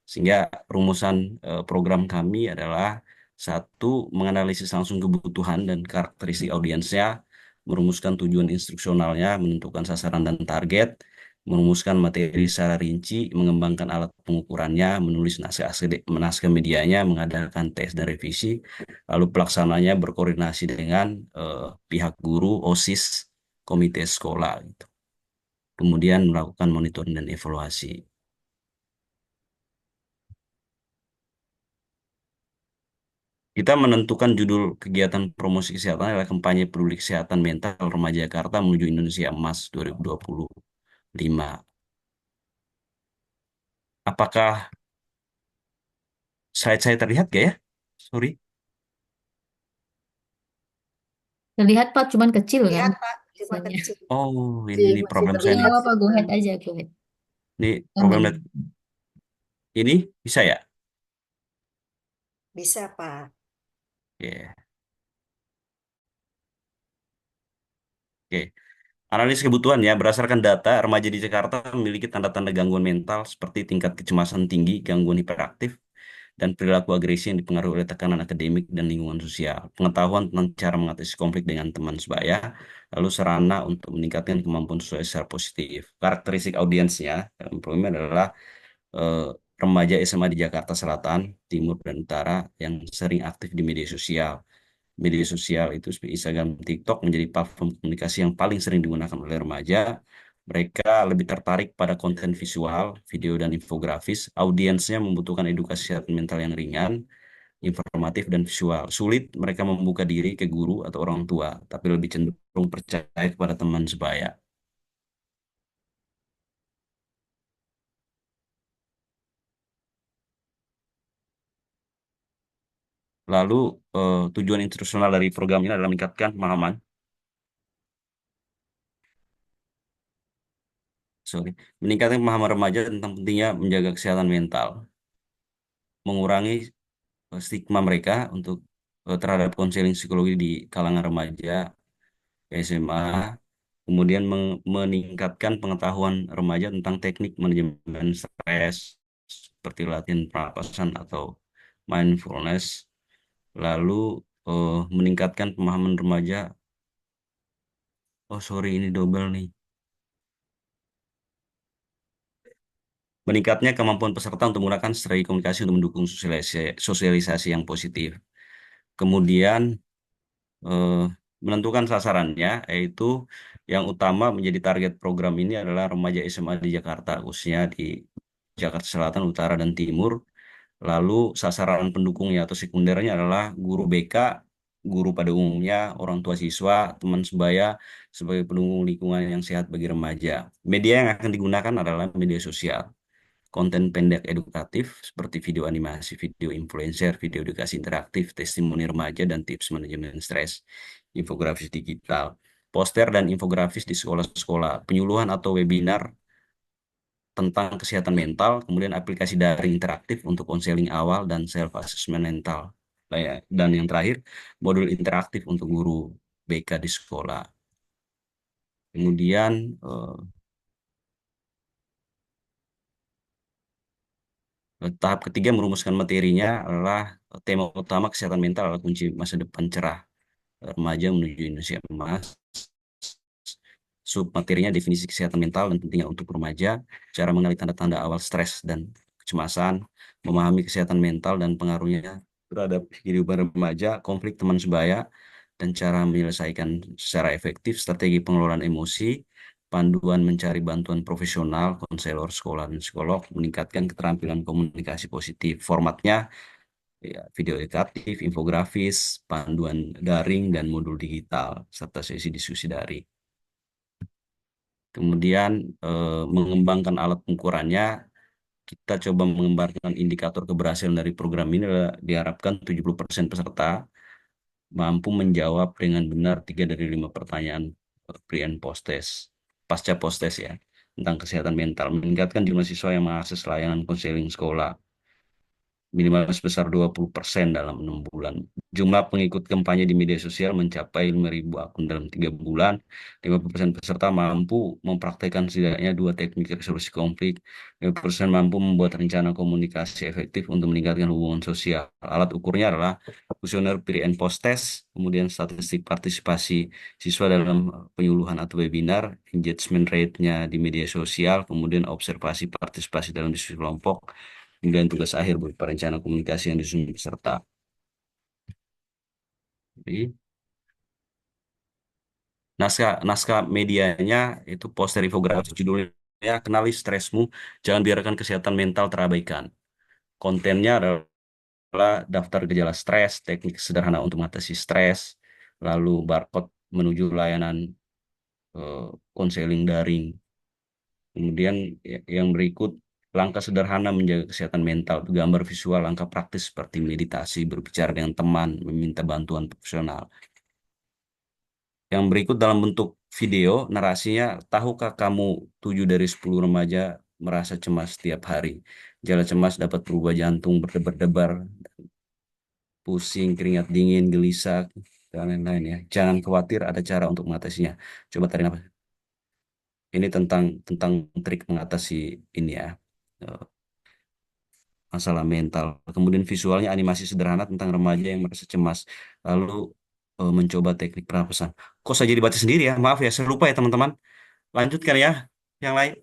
Sehingga rumusan program kami adalah satu, menganalisis langsung kebutuhan dan karakteristik audiensnya, merumuskan tujuan instruksionalnya, menentukan sasaran dan target, merumuskan materi secara rinci, mengembangkan alat pengukurannya, menulis naskah medianya, mengadakan tes dan revisi, lalu pelaksananya berkoordinasi dengan pihak guru, OSIS, komite sekolah, gitu. Kemudian melakukan monitoring dan evaluasi. Kita menentukan judul kegiatan promosi kesehatan adalah kampanye peduli kesehatan mental remaja Jakarta menuju Indonesia Emas 2025. Apakah slide saya terlihat gak ya? Sorry. Terlihat Pak, cuman kecil kan Lihat Pak, cuma tulisannya. kecil. Oh, Masih ini problem saya Iya, nih. apa, go ahead aja, go ahead. Ini problem Aman. ini bisa ya? Bisa Pak. Oke. Oke. Analisis kebutuhan ya, berdasarkan data, remaja di Jakarta memiliki tanda-tanda gangguan mental seperti tingkat kecemasan tinggi, gangguan hiperaktif, dan perilaku agresi yang dipengaruhi oleh tekanan akademik dan lingkungan sosial. Pengetahuan tentang cara mengatasi konflik dengan teman sebaya, lalu sarana untuk meningkatkan kemampuan sosial secara positif. Karakteristik audiensnya dalam program ini adalah eh, remaja SMA di Jakarta Selatan, Timur, dan Utara yang sering aktif di media sosial. Media sosial itu seperti Instagram, TikTok menjadi platform komunikasi yang paling sering digunakan oleh remaja. Mereka lebih tertarik pada konten visual, video, dan infografis. Audiensnya membutuhkan edukasi kesehatan mental yang ringan, informatif, dan visual. Sulit mereka membuka diri ke guru atau orang tua, tapi lebih cenderung percaya kepada teman sebaya. Lalu tujuan instruksional dari program ini adalah meningkatkan pemahaman, meningkatkan pemahaman remaja tentang pentingnya menjaga kesehatan mental, mengurangi stigma mereka untuk terhadap konseling psikologi di kalangan remaja SMA, kemudian meningkatkan pengetahuan remaja tentang teknik manajemen stres seperti latihan pernapasan atau mindfulness, lalu meningkatkan pemahaman remaja. Oh sorry, ini double nih. Meningkatnya kemampuan peserta untuk menggunakan strategi komunikasi untuk mendukung sosialisasi yang positif. Kemudian eh, menentukan sasarannya, yaitu yang utama menjadi target program ini adalah remaja SMA di Jakarta, khususnya di Jakarta Selatan, Utara, dan Timur. Lalu sasaran pendukungnya atau sekundernya adalah guru BK, guru pada umumnya, orang tua siswa, teman sebaya, sebagai pendukung lingkungan yang sehat bagi remaja. Media yang akan digunakan adalah media sosial. Konten pendek edukatif seperti video animasi, video influencer, video edukasi interaktif, testimoni remaja, dan tips manajemen stres, infografis digital, poster dan infografis di sekolah-sekolah, penyuluhan atau webinar tentang kesehatan mental, kemudian aplikasi daring interaktif untuk konseling awal dan self assessment mental. Dan yang terakhir, modul interaktif untuk guru BK di sekolah. Kemudian Tahap ketiga merumuskan materinya adalah tema utama kesehatan mental adalah kunci masa depan cerah remaja menuju Indonesia emas. Sub materinya definisi kesehatan mental dan pentingnya untuk remaja, cara mengenali tanda-tanda awal stres dan kecemasan, memahami kesehatan mental dan pengaruhnya terhadap kehidupan remaja, konflik teman sebaya, dan cara menyelesaikan secara efektif strategi pengelolaan emosi, panduan mencari bantuan profesional, konselor sekolah dan psikolog, meningkatkan keterampilan komunikasi positif. Formatnya ya, video edukatif, infografis, panduan daring, dan modul digital, serta sesi diskusi daring. Kemudian mengembangkan alat pengukurannya, kita coba mengembangkan indikator keberhasilan dari program ini. Diharapkan 70% peserta mampu menjawab dengan benar 3 dari 5 pertanyaan pre and post test, pasca post test ya, tentang kesehatan mental, meningkatkan jumlah siswa yang mengakses layanan konseling sekolah minimal sebesar 20% dalam 6 bulan. Jumlah pengikut kampanye di media sosial mencapai 5.000 akun dalam 3 bulan. 50% peserta mampu mempraktekkan setidaknya 2 teknik resolusi konflik. 50% mampu membuat rencana komunikasi efektif untuk meningkatkan hubungan sosial. Alat ukurnya adalah kuesioner pre and post test, kemudian statistik partisipasi siswa dalam penyuluhan atau webinar, engagement rate-nya di media sosial, kemudian observasi partisipasi dalam diskusi kelompok, kemudian tugas akhir berupa rencana komunikasi yang disusun peserta. Jadi, naskah medianya itu poster infografis judulnya Kenali Stresmu, Jangan Biarkan Kesehatan Mental Terabaikan. Kontennya adalah daftar gejala stres, teknik sederhana untuk mengatasi stres, lalu barcode menuju layanan eh, konseling daring. Kemudian yang berikut langkah sederhana menjaga kesehatan mental, gambar visual, langkah praktis seperti meditasi, berbicara dengan teman, meminta bantuan profesional. Yang berikut dalam bentuk video, narasinya, tahukah kamu 7 dari 10 remaja merasa cemas setiap hari? Gejala cemas dapat berubah jantung berdebar-debar, pusing, keringat dingin, gelisah, dan lain-lain ya. Jangan khawatir, ada cara untuk mengatasinya. Coba tarik nafas. Ini tentang trik mengatasi ini ya, eh, masalah mental. Kemudian visualnya animasi sederhana tentang remaja yang merasa cemas. Lalu mencoba teknik pernapasan. Kok saya jadi baca sendiri ya? Maaf ya, saya lupa ya teman-teman. Lanjutkan ya, yang lain.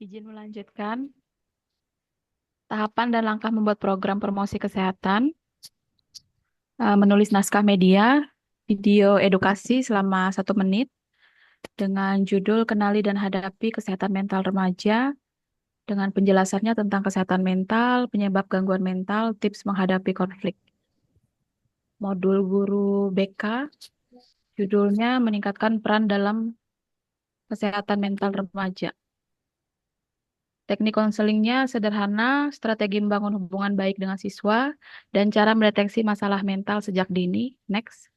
Izin melanjutkan. Tahapan dan langkah membuat program promosi kesehatan, menulis naskah media, video edukasi selama 1 menit dengan judul Kenali dan Hadapi Kesehatan Mental Remaja, dengan penjelasannya tentang kesehatan mental, penyebab gangguan mental, tips menghadapi konflik. Modul guru BK, judulnya Meningkatkan Peran dalam Kesehatan Mental Remaja. Teknik konselingnya sederhana, strategi membangun hubungan baik dengan siswa, dan cara mendeteksi masalah mental sejak dini. Next.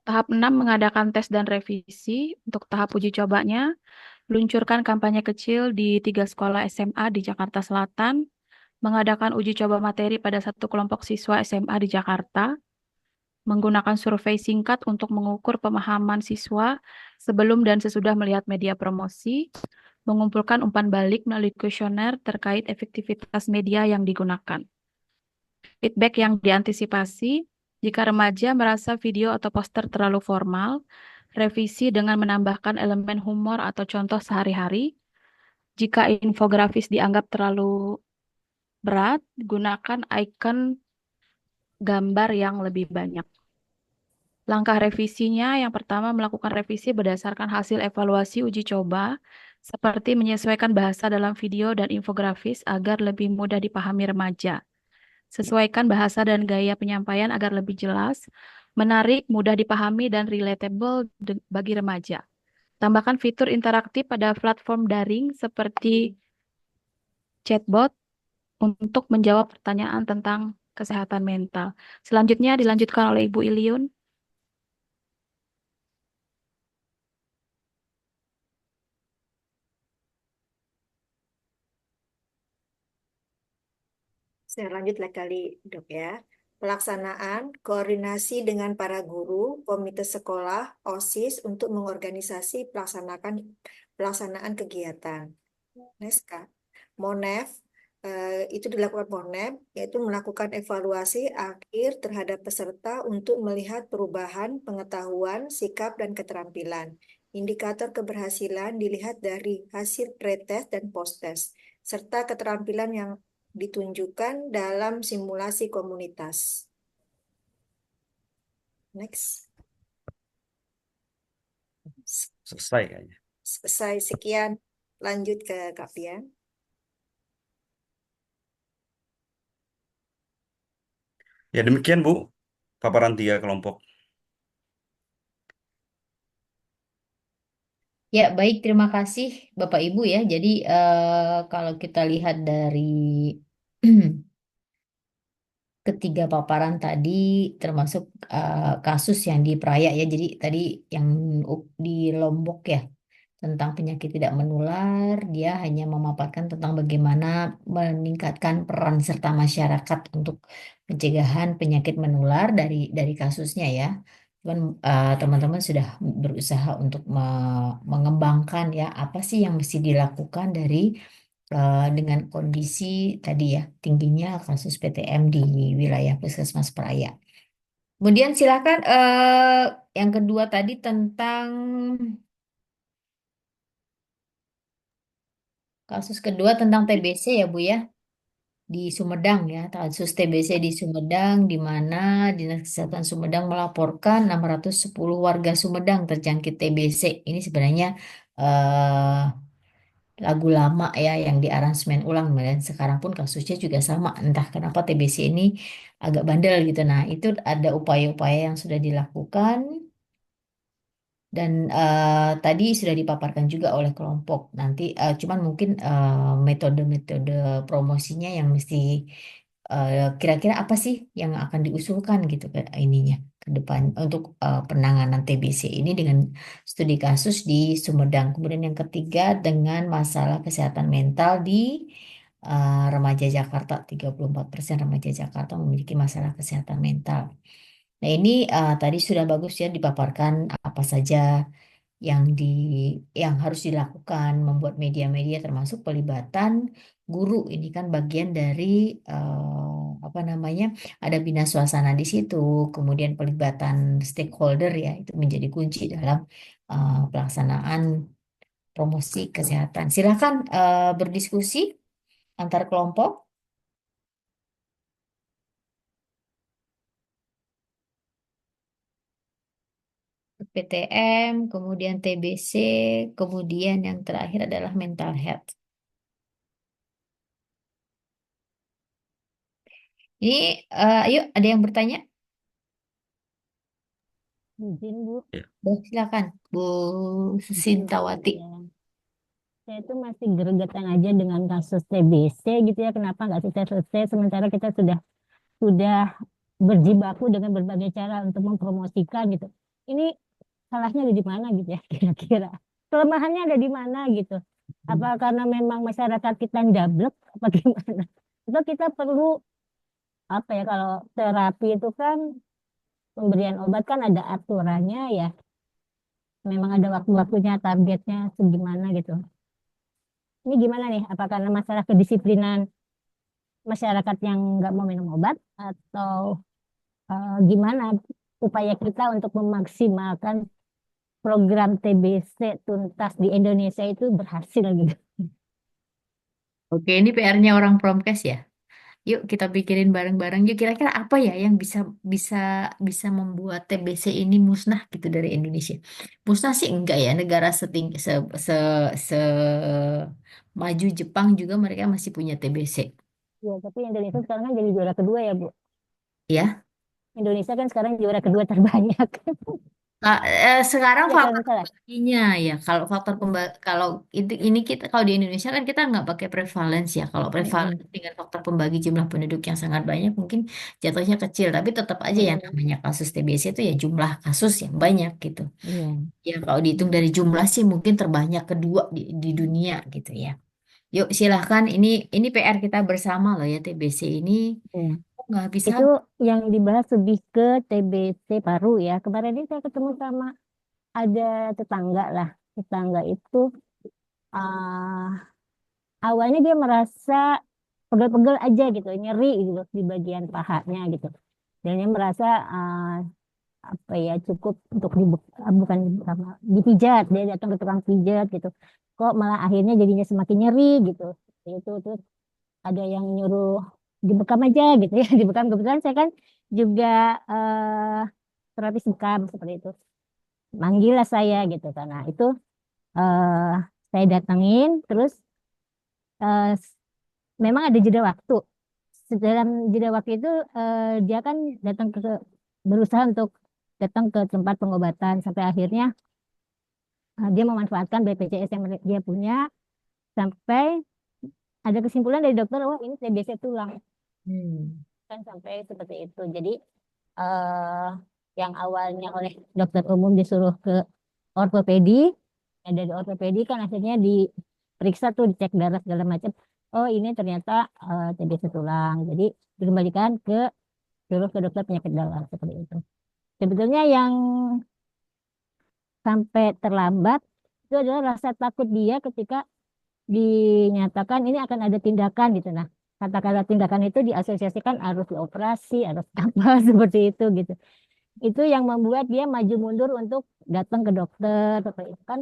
Tahap 6 mengadakan tes dan revisi. Untuk tahap uji cobanya, luncurkan kampanye kecil di 3 sekolah SMA di Jakarta Selatan, mengadakan uji coba materi pada 1 kelompok siswa SMA di Jakarta, menggunakan survei singkat untuk mengukur pemahaman siswa sebelum dan sesudah melihat media promosi, mengumpulkan umpan balik melalui kuesioner terkait efektivitas media yang digunakan. Feedback yang diantisipasi, jika remaja merasa video atau poster terlalu formal, revisi dengan menambahkan elemen humor atau contoh sehari-hari. Jika infografis dianggap terlalu berat, gunakan icon gambar yang lebih banyak. Langkah revisinya, yang pertama melakukan revisi berdasarkan hasil evaluasi uji coba, seperti menyesuaikan bahasa dalam video dan infografis agar lebih mudah dipahami remaja. Sesuaikan bahasa dan gaya penyampaian agar lebih jelas, menarik, mudah dipahami, dan relatable bagi remaja. Tambahkan fitur interaktif pada platform daring seperti chatbot untuk menjawab pertanyaan tentang kesehatan mental. Selanjutnya dilanjutkan oleh Ibu Iliun. Saya lanjut lagi kali, Dok ya. pelaksanaan, koordinasi dengan para guru, komite sekolah, OSIS untuk mengorganisasi pelaksanaan kegiatan. Next, Kak. MONEF, itu dilakukan MONEF, yaitu melakukan evaluasi akhir terhadap peserta untuk melihat perubahan pengetahuan, sikap, dan keterampilan. Indikator keberhasilan dilihat dari hasil pretest dan posttest, serta keterampilan yang ditunjukkan dalam simulasi komunitas. Next. Selesai kayaknya. Selesai, sekian. Lanjut ke Kak Pian. Ya demikian Bu, paparan 3 kelompok. Ya, baik, terima kasih Bapak Ibu ya. Jadi kalau kita lihat dari ketiga paparan tadi termasuk kasus yang di Praia ya. Jadi tadi yang di Lombok ya tentang penyakit tidak menular, dia hanya memaparkan tentang bagaimana meningkatkan peran serta masyarakat untuk pencegahan penyakit menular dari kasusnya ya. Cuman teman-teman sudah berusaha untuk mengembangkan ya apa sih yang mesti dilakukan dengan kondisi tadi ya tingginya kasus PTM di wilayah Puskesmas Praia. Kemudian silakan yang kedua tadi tentang kasus kedua tentang TBC ya Bu ya di Sumedang ya kasus TBC di Sumedang di mana Dinas Kesehatan Sumedang melaporkan 610 warga Sumedang terjangkit TBC. Ini sebenarnya eh, lagu lama ya yang diaransemen ulang dan sekarang pun kasusnya juga sama entah kenapa TBC ini agak bandel gitu. Nah itu ada upaya-upaya yang sudah dilakukan dan tadi sudah dipaparkan juga oleh kelompok nanti cuman mungkin metode-metode promosinya yang mesti kira-kira apa sih yang akan diusulkan gitu ke ininya ke depan untuk penanganan TBC ini dengan studi kasus di Sumedang. Kemudian yang ketiga dengan masalah kesehatan mental di remaja Jakarta. 34% remaja Jakarta memiliki masalah kesehatan mental. Nah ini tadi sudah bagus ya dipaparkan apa saja yang yang harus dilakukan membuat media-media termasuk pelibatan guru ini kan bagian dari apa namanya ada bina suasana di situ kemudian pelibatan stakeholder ya itu menjadi kunci dalam pelaksanaan promosi kesehatan. Silakan berdiskusi antar kelompok. PTM, kemudian TBC, kemudian yang terakhir adalah mental health. Ini, ayo ada yang bertanya? Izin Bu, Silakan, Bu Sintawati. ya. Saya itu masih gregetan aja dengan kasus TBC gitu ya. Kenapa nggak selesai sementara kita sudah berjibaku dengan berbagai cara untuk mempromosikan gitu. Ini salahnya ada di mana gitu ya kira-kira. Kelemahannya ada di mana gitu. Apa karena memang masyarakat kita ndablek apa gimana? Atau kita perlu apa ya kalau terapi itu kan pemberian obat kan ada aturannya ya. Memang ada waktu-waktunya, targetnya segimana gitu. Ini gimana nih? Apa karena masalah kedisiplinan masyarakat yang nggak mau minum obat atau gimana upaya kita untuk memaksimalkan program TBC tuntas di Indonesia itu berhasil gitu. Oke, ini PR-nya orang Promkes ya. Yuk kita pikirin bareng-bareng. Yuk kira-kira apa ya yang bisa bisa bisa membuat TBC ini musnah gitu dari Indonesia. Musnah sih enggak ya. Negara setinggi se maju Jepang juga mereka masih punya TBC. Ya, tapi Indonesia sekarang kan jadi juara kedua ya, Bu. Ya. Indonesia kan sekarang juara kedua terbanyak. Sekarang Ya, kalau faktor nggak salah. pembaginya ya. Kalau faktor kalau ini kita kalau di Indonesia kan kita nggak pakai prevalence ya. Kalau prevalence dengan faktor pembagi jumlah penduduk yang sangat banyak mungkin jatuhnya kecil. Tapi tetap aja yang namanya kasus TBC itu ya jumlah kasus yang banyak gitu. Iya. Ya kalau dihitung dari jumlah sih mungkin terbanyak kedua di dunia gitu ya. Yuk silahkan ini PR kita bersama loh ya TBC ini. Iya. nggak habis Itu yang dibahas lebih ke TBC paru ya. Kemarin ini saya ketemu sama ada tetangga lah. Tetangga itu ah, awalnya dia merasa pegel-pegel aja gitu, nyeri gitu di bagian pahanya gitu. Dan dia merasa apa ya cukup untuk bukan sama dipijat, dia datang ke tukang pijat gitu. Kok malah akhirnya jadinya semakin nyeri gitu. Itu terus ada yang nyuruh dibekam aja gitu ya, dibekam. Kebetulan saya kan juga terapis bekam seperti itu. Manggillah saya gitu karena itu eh saya datangin terus eh, memang ada jeda waktu. Dalam jeda waktu itu dia kan datang berusaha untuk datang ke tempat pengobatan sampai akhirnya dia memanfaatkan BPJS yang dia punya sampai ada kesimpulan dari dokter, wah ini TBC tulang. Kan sampai seperti itu. Jadi eh yang awalnya oleh dokter umum disuruh ke ortopedi, dari ortopedi kan akhirnya diperiksa tuh, dicek darah segala macam. Oh ini ternyata TBC tulang. Jadi dikembalikan suruh ke dokter penyakit dalam seperti itu. Sebetulnya yang sampai terlambat itu adalah rasa takut dia ketika dinyatakan ini akan ada tindakan gitu. Nah, kata-kata tindakan itu diasosiasikan harus dioperasi, harus apa seperti itu gitu. Itu yang membuat dia maju mundur untuk datang ke dokter seperti itu kan.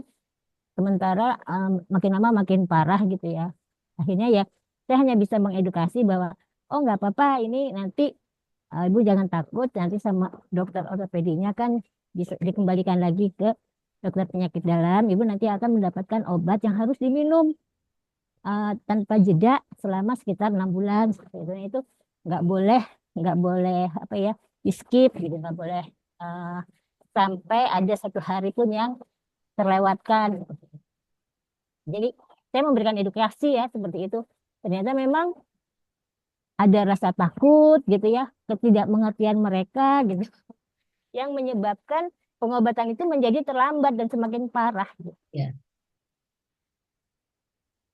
Sementara makin lama makin parah gitu ya. Akhirnya ya saya hanya bisa mengedukasi bahwa oh nggak apa-apa ini nanti ibu jangan takut nanti sama dokter ortopedinya kan dikembalikan lagi ke dokter penyakit dalam. Ibu nanti akan mendapatkan obat yang harus diminum tanpa jeda selama sekitar 6 bulan seperti itu. Nah, itu nggak boleh nggak boleh apa ya di skip gitu, nggak boleh uh, sampai ada satu hari pun yang terlewatkan. Jadi saya memberikan edukasi ya seperti itu. Ternyata memang ada rasa takut gitu ya, ketidakmengertian mereka gitu yang menyebabkan pengobatan itu menjadi terlambat dan semakin parah gitu. ya.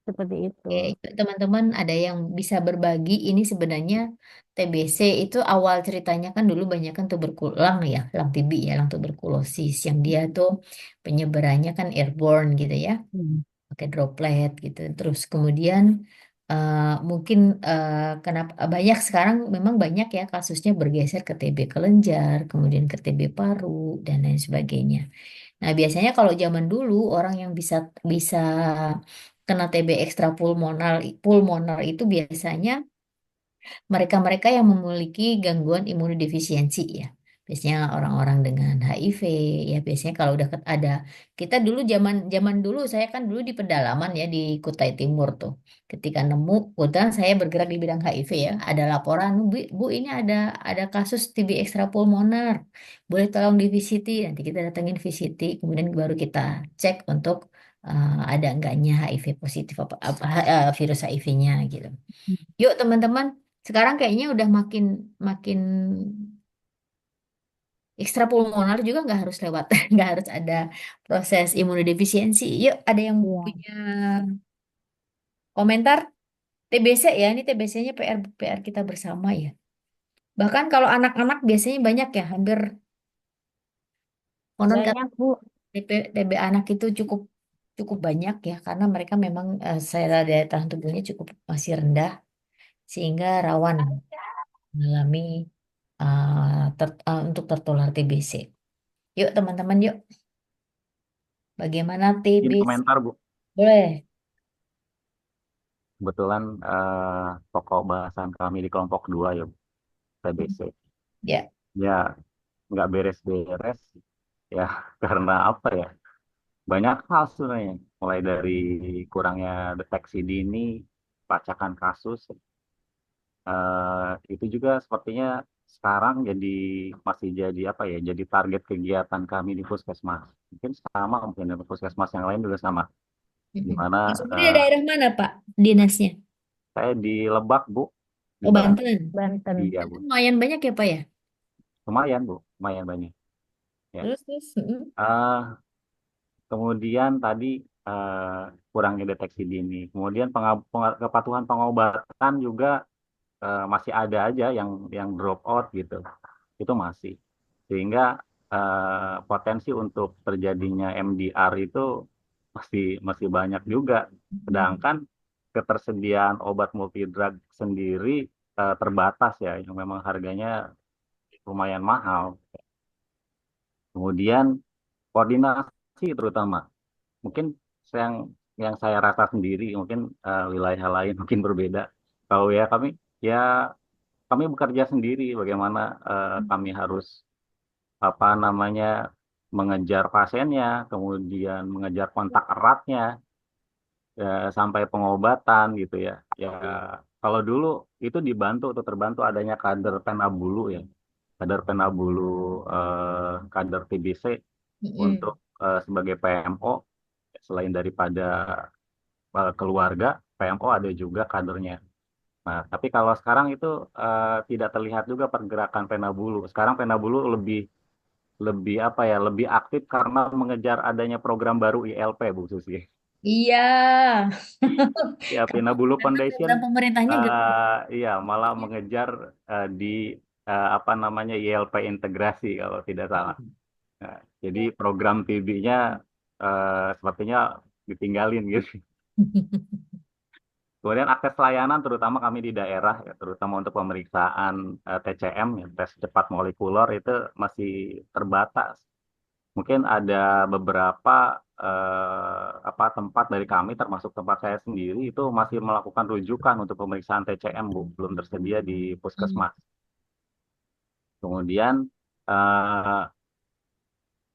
Seperti itu. Oke, teman-teman ada yang bisa berbagi ini sebenarnya TBC itu awal ceritanya kan dulu banyak kan tuberkulang ya, lang TB ya, lang tuberkulosis yang dia tuh penyebarannya kan airborne gitu ya, pakai droplet gitu. Terus kemudian mungkin kenapa banyak sekarang memang banyak ya kasusnya bergeser ke TB kelenjar, kemudian ke TB paru dan lain sebagainya. Nah, biasanya kalau zaman dulu orang yang bisa bisa kena TB ekstrapulmonar pulmonar itu biasanya mereka-mereka yang memiliki gangguan imunodefisiensi ya. Biasanya orang-orang dengan HIV ya biasanya kalau udah ada kita dulu zaman zaman dulu saya kan dulu di pedalaman ya di Kutai Timur tuh. Ketika nemu kebetulan saya bergerak di bidang HIV ya, ada laporan Bu, Bu ini ada kasus TB ekstrapulmonar. Boleh tolong di VCT, nanti kita datengin VCT kemudian baru kita cek untuk ada enggaknya HIV positif apa virus HIV-nya gitu. Yuk teman-teman, sekarang kayaknya udah makin makin ekstrapulmonar juga nggak harus lewat, nggak harus ada proses imunodefisiensi. Yuk, ada yang punya komentar? TBC ya, ini TBC-nya PR kita bersama ya. Bahkan kalau anak-anak biasanya banyak ya, hampir konon kata Banyak Bu. TB anak itu cukup cukup banyak ya, karena mereka memang sel daya tahan tubuhnya cukup masih rendah sehingga rawan mengalami untuk tertular TBC. Yuk teman-teman, yuk. Bagaimana Izin TBC? komentar, Bu. Boleh. Kebetulan pokok bahasan kami di kelompok 2 ya, TBC. Ya. Ya, nggak beres-beres ya karena apa ya? Banyak hal sebenarnya. Mulai dari kurangnya deteksi dini, pelacakan kasus, itu juga sepertinya sekarang masih jadi apa ya? Jadi target kegiatan kami di puskesmas. Mungkin sama, mungkin di puskesmas yang lain juga sama. Di mana Mas Supri di daerah mana, Pak, dinasnya? saya di Lebak, Bu. Di Oh, Banten. Banten. Iya, Bu. Lumayan banyak ya, Pak ya? Lumayan, Bu. Lumayan banyak. Ya. Terus. Eh, kemudian tadi kurangnya deteksi dini. Kemudian kepatuhan pengobatan juga masih ada aja yang drop out gitu. Itu masih. Sehingga potensi untuk terjadinya MDR itu masih masih banyak juga. Sedangkan ketersediaan obat multidrug sendiri terbatas ya, yang memang harganya lumayan mahal. Kemudian koordinasi terutama, mungkin yang yang saya rasa sendiri, mungkin wilayah lain mungkin berbeda. Kalau ya ya kami bekerja sendiri, bagaimana kami harus apa namanya mengejar pasiennya, kemudian mengejar kontak eratnya sampai pengobatan gitu ya. Ya kalau dulu itu dibantu atau terbantu adanya kader penabulu ya, kader penabulu kader TBC Mm-mm. untuk sebagai PMO selain daripada keluarga, PMO ada juga kadernya. Nah, tapi kalau sekarang itu tidak terlihat juga pergerakan penabulu. Sekarang penabulu lebih lebih apa ya, lebih aktif karena mengejar adanya program baru ILP Bu Susi. Iya. Ya, Karena Penabulu ternyata Foundation program pemerintahnya gede. iya malah mengejar di apa namanya ILP integrasi kalau tidak salah. Nah, jadi program TB-nya sepertinya ditinggalin gitu. Kemudian akses layanan terutama kami di daerah, ya, terutama untuk pemeriksaan TCM, ya, tes cepat molekuler itu masih terbatas. Mungkin ada beberapa apa tempat dari kami, termasuk tempat saya sendiri, itu masih melakukan rujukan untuk pemeriksaan TCM, Bu, belum tersedia di Hmm. puskesmas. Kemudian eh,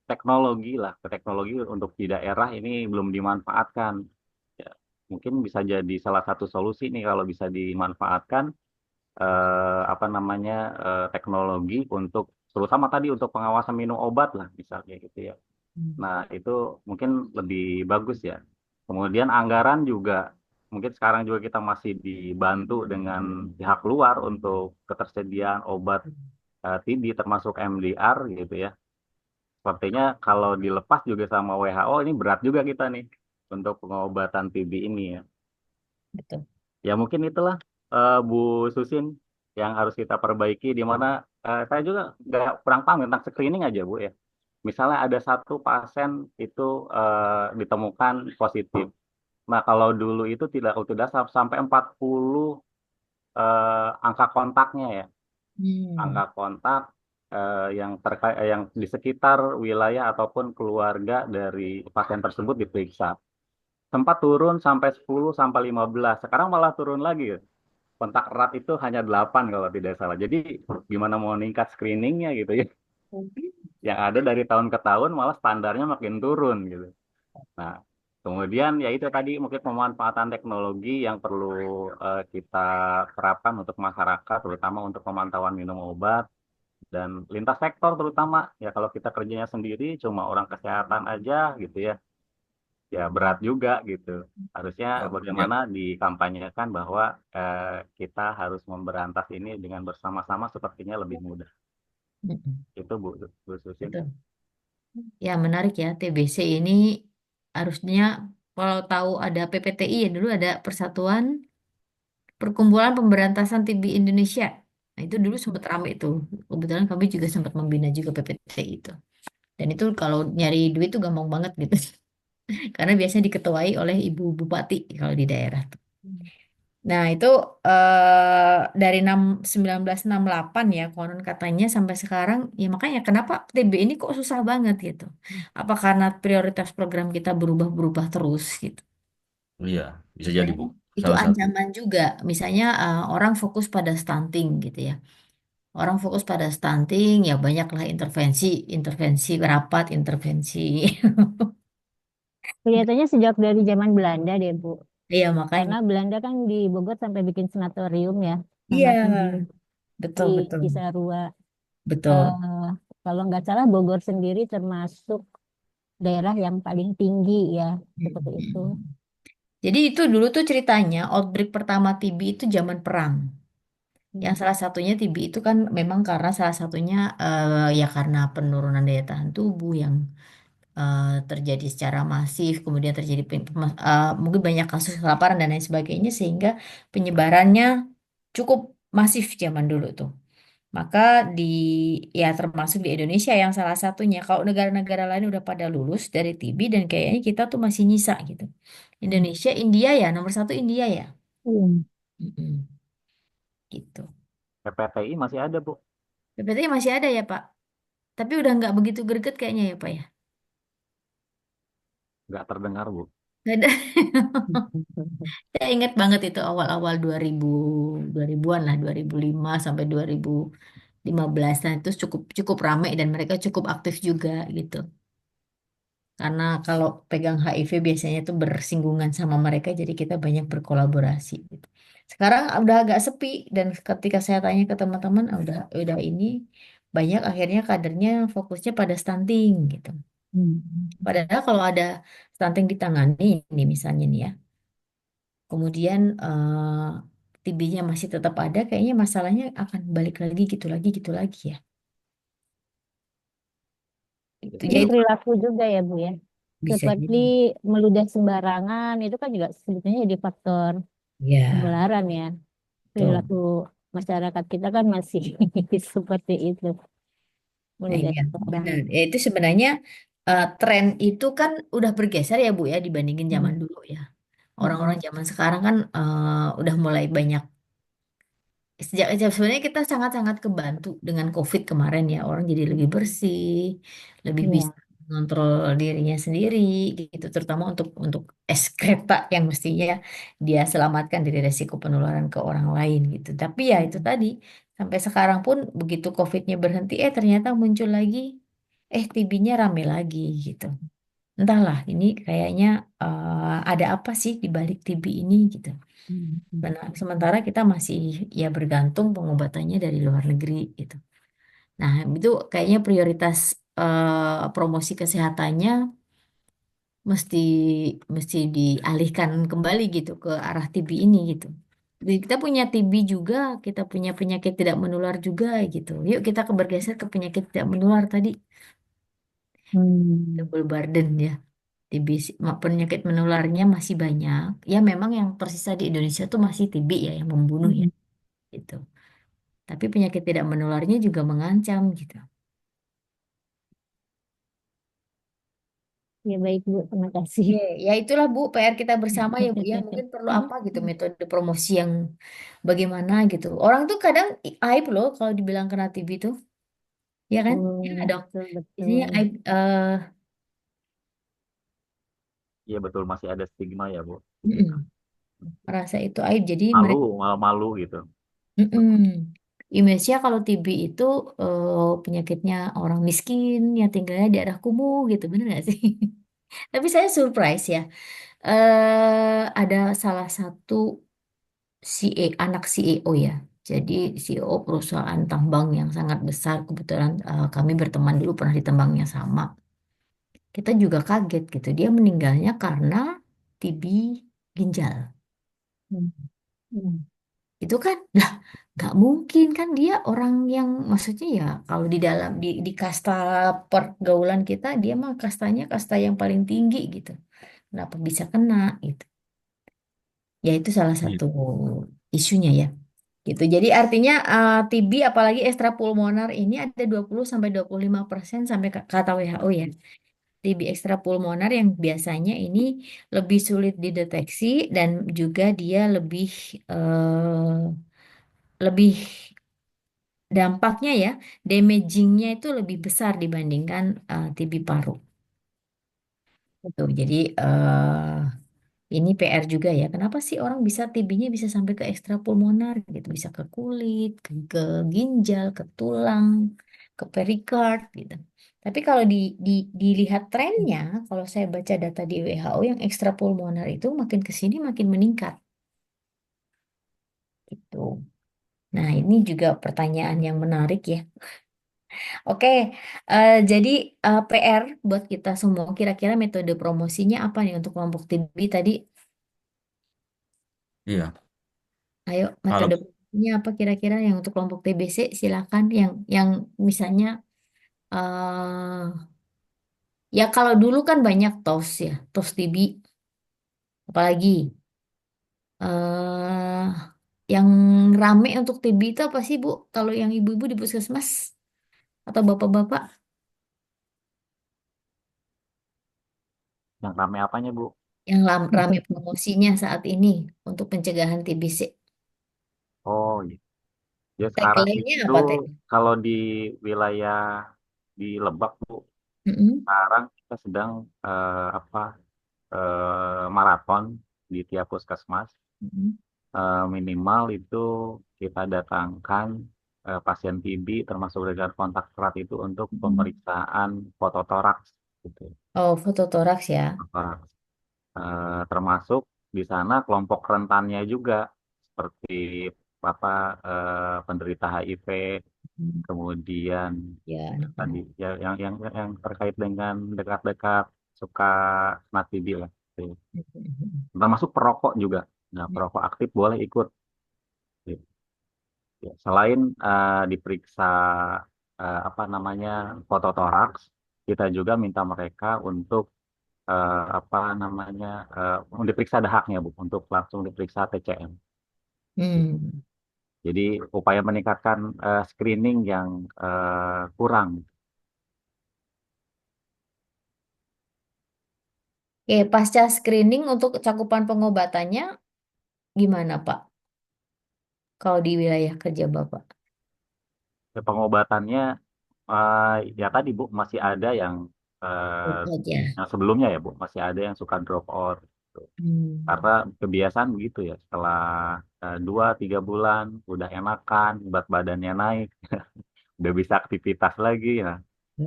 teknologi lah, teknologi untuk di daerah ini belum dimanfaatkan. Ya, mungkin bisa jadi salah satu solusi nih kalau bisa dimanfaatkan apa namanya teknologi untuk terutama tadi untuk pengawasan minum obat lah misalnya gitu ya. Nah, itu mungkin lebih bagus ya. Kemudian anggaran juga mungkin sekarang juga kita masih dibantu dengan pihak luar untuk ketersediaan obat TB termasuk MDR gitu ya. Sepertinya kalau dilepas juga sama WHO ini berat juga kita nih untuk pengobatan TB ini ya. Betul. Ya mungkin itulah Bu Susin yang harus kita perbaiki di mana saya juga nggak kurang paham tentang screening aja Bu ya. Misalnya ada satu pasien itu ditemukan positif. Nah kalau dulu itu tidak sampai 40 angka kontaknya ya, angka Hmm. kontak yang terkait yang di sekitar wilayah ataupun keluarga dari pasien tersebut diperiksa. Sempat turun sampai 10 sampai 15. Sekarang malah turun lagi ya. Kontak erat itu hanya 8 kalau tidak salah. Jadi gimana mau meningkat screeningnya gitu ya. Yang ada dari tahun ke tahun malah standarnya makin turun gitu. Nah, kemudian ya itu tadi mungkin pemanfaatan teknologi yang perlu kita terapkan untuk masyarakat, terutama untuk pemantauan minum obat dan lintas sektor terutama. Ya kalau kita kerjanya sendiri cuma orang kesehatan aja gitu ya, ya berat juga gitu. Harusnya Ya, bagaimana dikampanyekan bahwa kita harus memberantas ini dengan bersama-sama sepertinya lebih mudah. Mm-mm. Itu Bu Susin. Betul. Ya, menarik ya. TBC ini harusnya kalau tahu ada PPTI ya dulu ada Persatuan Perkumpulan Pemberantasan TB Indonesia. Nah, itu dulu sempat ramai itu. Kebetulan kami juga sempat membina juga PPTI itu. Dan itu kalau nyari duit tuh gampang banget gitu. Karena biasanya diketuai oleh ibu bupati kalau di daerah tuh. Nah, itu dari 1968 ya konon katanya sampai sekarang ya makanya kenapa TB ini kok susah banget gitu. Apa karena prioritas program kita berubah-berubah terus gitu. iya, bisa jadi Dan Bu. itu Salah satu. ancaman juga. Misalnya orang fokus pada stunting gitu ya. Orang fokus pada stunting ya banyaklah intervensi, intervensi rapat, intervensi. Kelihatannya sejak dari zaman Belanda deh, Bu. Iya Karena makanya. Belanda kan di Bogor sampai bikin sanatorium ya, Iya, sama di betul betul. Cisarua. Betul. Eh, Kalau nggak salah Bogor sendiri termasuk daerah yang paling tinggi ya, seperti itu. Jadi itu dulu tuh ceritanya outbreak pertama TB itu zaman perang. Yang Hmm. salah satunya TB itu kan memang karena salah satunya ya karena penurunan daya tahan tubuh yang terjadi secara masif, kemudian terjadi mungkin banyak kasus kelaparan dan lain sebagainya sehingga penyebarannya cukup masif zaman dulu tuh. Maka di ya termasuk di Indonesia yang salah satunya. Kalau negara-negara lain udah pada lulus dari TB dan kayaknya kita tuh masih nyisa gitu. Indonesia, India ya, nomor satu India ya. Iya. Mm-mm, gitu. PPTI masih ada, Bu. PPT masih ada ya Pak, tapi udah nggak begitu greget kayaknya ya Pak ya. Nggak terdengar, Bu. Nggak ada. Saya ingat banget itu awal-awal 2000, 2000-an lah, 2005 sampai 2015-an itu cukup cukup ramai dan mereka cukup aktif juga gitu. Karena kalau pegang HIV biasanya itu bersinggungan sama mereka, jadi kita banyak berkolaborasi gitu. Sekarang udah agak sepi dan ketika saya tanya ke teman-teman, udah ini banyak akhirnya kadernya fokusnya pada stunting gitu. Hmm. Padahal kalau ada stunting ditangani, ini misalnya nih ya, kemudian TB-nya masih tetap ada, kayaknya masalahnya akan balik lagi gitu lagi ya. Itu Ini jadi perilaku juga ya, Bu ya. bisa Seperti jadi. meludah sembarangan itu kan juga sebetulnya jadi faktor Ya, penularan ya. betul. Perilaku masyarakat kita kan masih seperti itu, Nah, meludah iya, benar. sembarangan. Ya, itu sebenarnya tren itu kan udah bergeser ya Bu ya dibandingin zaman Hmm. dulu ya. Hmm. Orang-orang zaman sekarang kan udah mulai banyak. Sebenarnya kita sangat-sangat kebantu dengan COVID kemarin ya. Orang jadi lebih bersih, lebih bisa Iya. mengontrol dirinya sendiri gitu. Terutama untuk ekskreta yang mestinya dia selamatkan dari resiko penularan ke orang lain gitu. Tapi ya itu Hmm. tadi sampai sekarang pun begitu COVID-nya berhenti, ternyata muncul lagi, TB-nya rame lagi gitu. Entahlah, ini kayaknya ada apa sih di balik TB ini gitu. Hmm. Hmm. Sementara kita masih ya bergantung pengobatannya dari luar negeri gitu. Nah, itu kayaknya prioritas promosi kesehatannya mesti mesti dialihkan kembali gitu ke arah TB ini gitu. Jadi kita punya TB juga, kita punya penyakit tidak menular juga gitu. Yuk kita bergeser ke penyakit tidak menular tadi, Hmm. double burden ya. TB penyakit menularnya masih banyak. Ya memang yang tersisa di Indonesia tuh masih TB ya yang membunuh ya Hmm. gitu. Tapi penyakit tidak menularnya juga mengancam gitu. Ya baik Bu, terima kasih. Oke, ya itulah Bu, PR kita bersama ya Bu ya. Mungkin perlu apa gitu metode promosi yang bagaimana gitu. Orang tuh kadang aib loh kalau dibilang kena TB tuh, ya kan? Ya nggak dok. Betul, Isinya betul. aib, Iya, betul. Masih ada stigma ya, Bu. merasa itu aib. Jadi Malu, mereka, malah malu gitu. mm-mm. Image-nya kalau TB itu penyakitnya orang miskin yang tinggalnya di daerah kumuh gitu, bener nggak sih? Tapi saya surprise ya. Ada salah satu anak CEO ya. Jadi CEO perusahaan tambang yang sangat besar. Kebetulan kami berteman dulu pernah di tambangnya sama. Kita juga kaget gitu. Dia meninggalnya karena TB ginjal. Hmm. Hmm. Itu kan, lah, nggak mungkin kan dia orang yang maksudnya ya kalau di dalam di kasta pergaulan kita dia mah kastanya kasta yang paling tinggi gitu. Kenapa bisa kena gitu? Ya itu salah Iya. satu isunya ya. Gitu. Jadi artinya TB apalagi ekstrapulmoner ini ada 20 sampai 25% sampai kata WHO ya. TB ekstrapulmoner yang biasanya ini lebih sulit dideteksi dan juga dia lebih dampaknya ya, damagingnya itu lebih besar dibandingkan TB paru. Tuh, jadi ini PR juga ya. Kenapa sih orang bisa TB-nya bisa sampai ke ekstrapulmoner gitu, bisa ke kulit, ke ginjal, ke tulang, ke perikard gitu. Tapi kalau dilihat trennya, kalau saya baca data di WHO yang ekstrapulmoner itu makin ke sini makin meningkat gitu. Nah, ini juga pertanyaan yang menarik ya. Oke, jadi PR buat kita semua, kira-kira metode promosinya apa nih untuk kelompok TB tadi? Iya. Ayo, Kalau metode promosinya apa kira-kira yang untuk kelompok TBC? Silakan, yang misalnya, eh ya kalau dulu kan banyak TOS ya, TOS TB, apalagi. eh yang rame untuk TB itu apa sih, Bu? Kalau yang ibu-ibu di puskesmas atau bapak-bapak Yang rame apanya, Bu? yang rame promosinya saat ini untuk pencegahan TBC? Oh, iya. Ya sekarang Tagline-nya itu apa tadi? kalau di wilayah di Lebak, Bu, Mm-mm. sekarang kita sedang apa maraton di tiap puskesmas. Mm-mm. Minimal itu kita datangkan pasien TB termasuk dengan kontak erat itu untuk Mm-mm. pemeriksaan fototoraks gitu. Oh, fototoraks ya. Fototoraks. Termasuk di sana kelompok rentannya juga seperti apa penderita HIV, Hmm. kemudian Ya, tadi anak-anak. ya yang terkait dengan dekat-dekat suka kena TB lah. Gitu. Mm-mm. Termasuk perokok juga. Nah, perokok aktif boleh ikut. Gitu. Ya, selain diperiksa apa namanya fototoraks, kita juga minta mereka untuk apa namanya diperiksa dahaknya, Bu, untuk langsung diperiksa TCM. Hmm. Jadi upaya meningkatkan screening yang kurang. Oke, pasca screening untuk cakupan pengobatannya gimana, Pak? Kalau di wilayah kerja Bapak? Ya, pengobatannya eh, ya tadi, Bu, masih ada Aja. yang sebelumnya ya, Bu, masih ada yang suka drop out. Gitu. Hmm. Karena kebiasaan begitu ya, setelah 2-3 bulan udah enakan, berat badannya naik, udah bisa aktivitas lagi. Nah,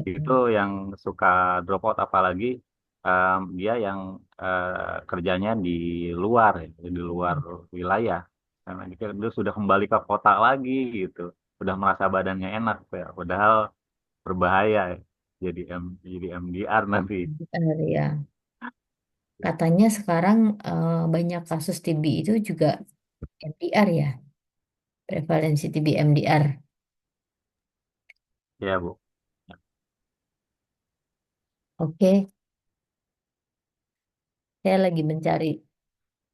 itu Mm-mm. yang suka drop out, apalagi dia yang kerjanya di luar ya, di luar wilayah. Karena dia sudah kembali ke kota lagi gitu, udah merasa badannya enak ya, padahal berbahaya ya. Jadi MDR nanti. Benar ya. Katanya sekarang banyak kasus TB itu juga MDR ya, prevalensi TB MDR. Ya, Bu. Oke, saya lagi mencari,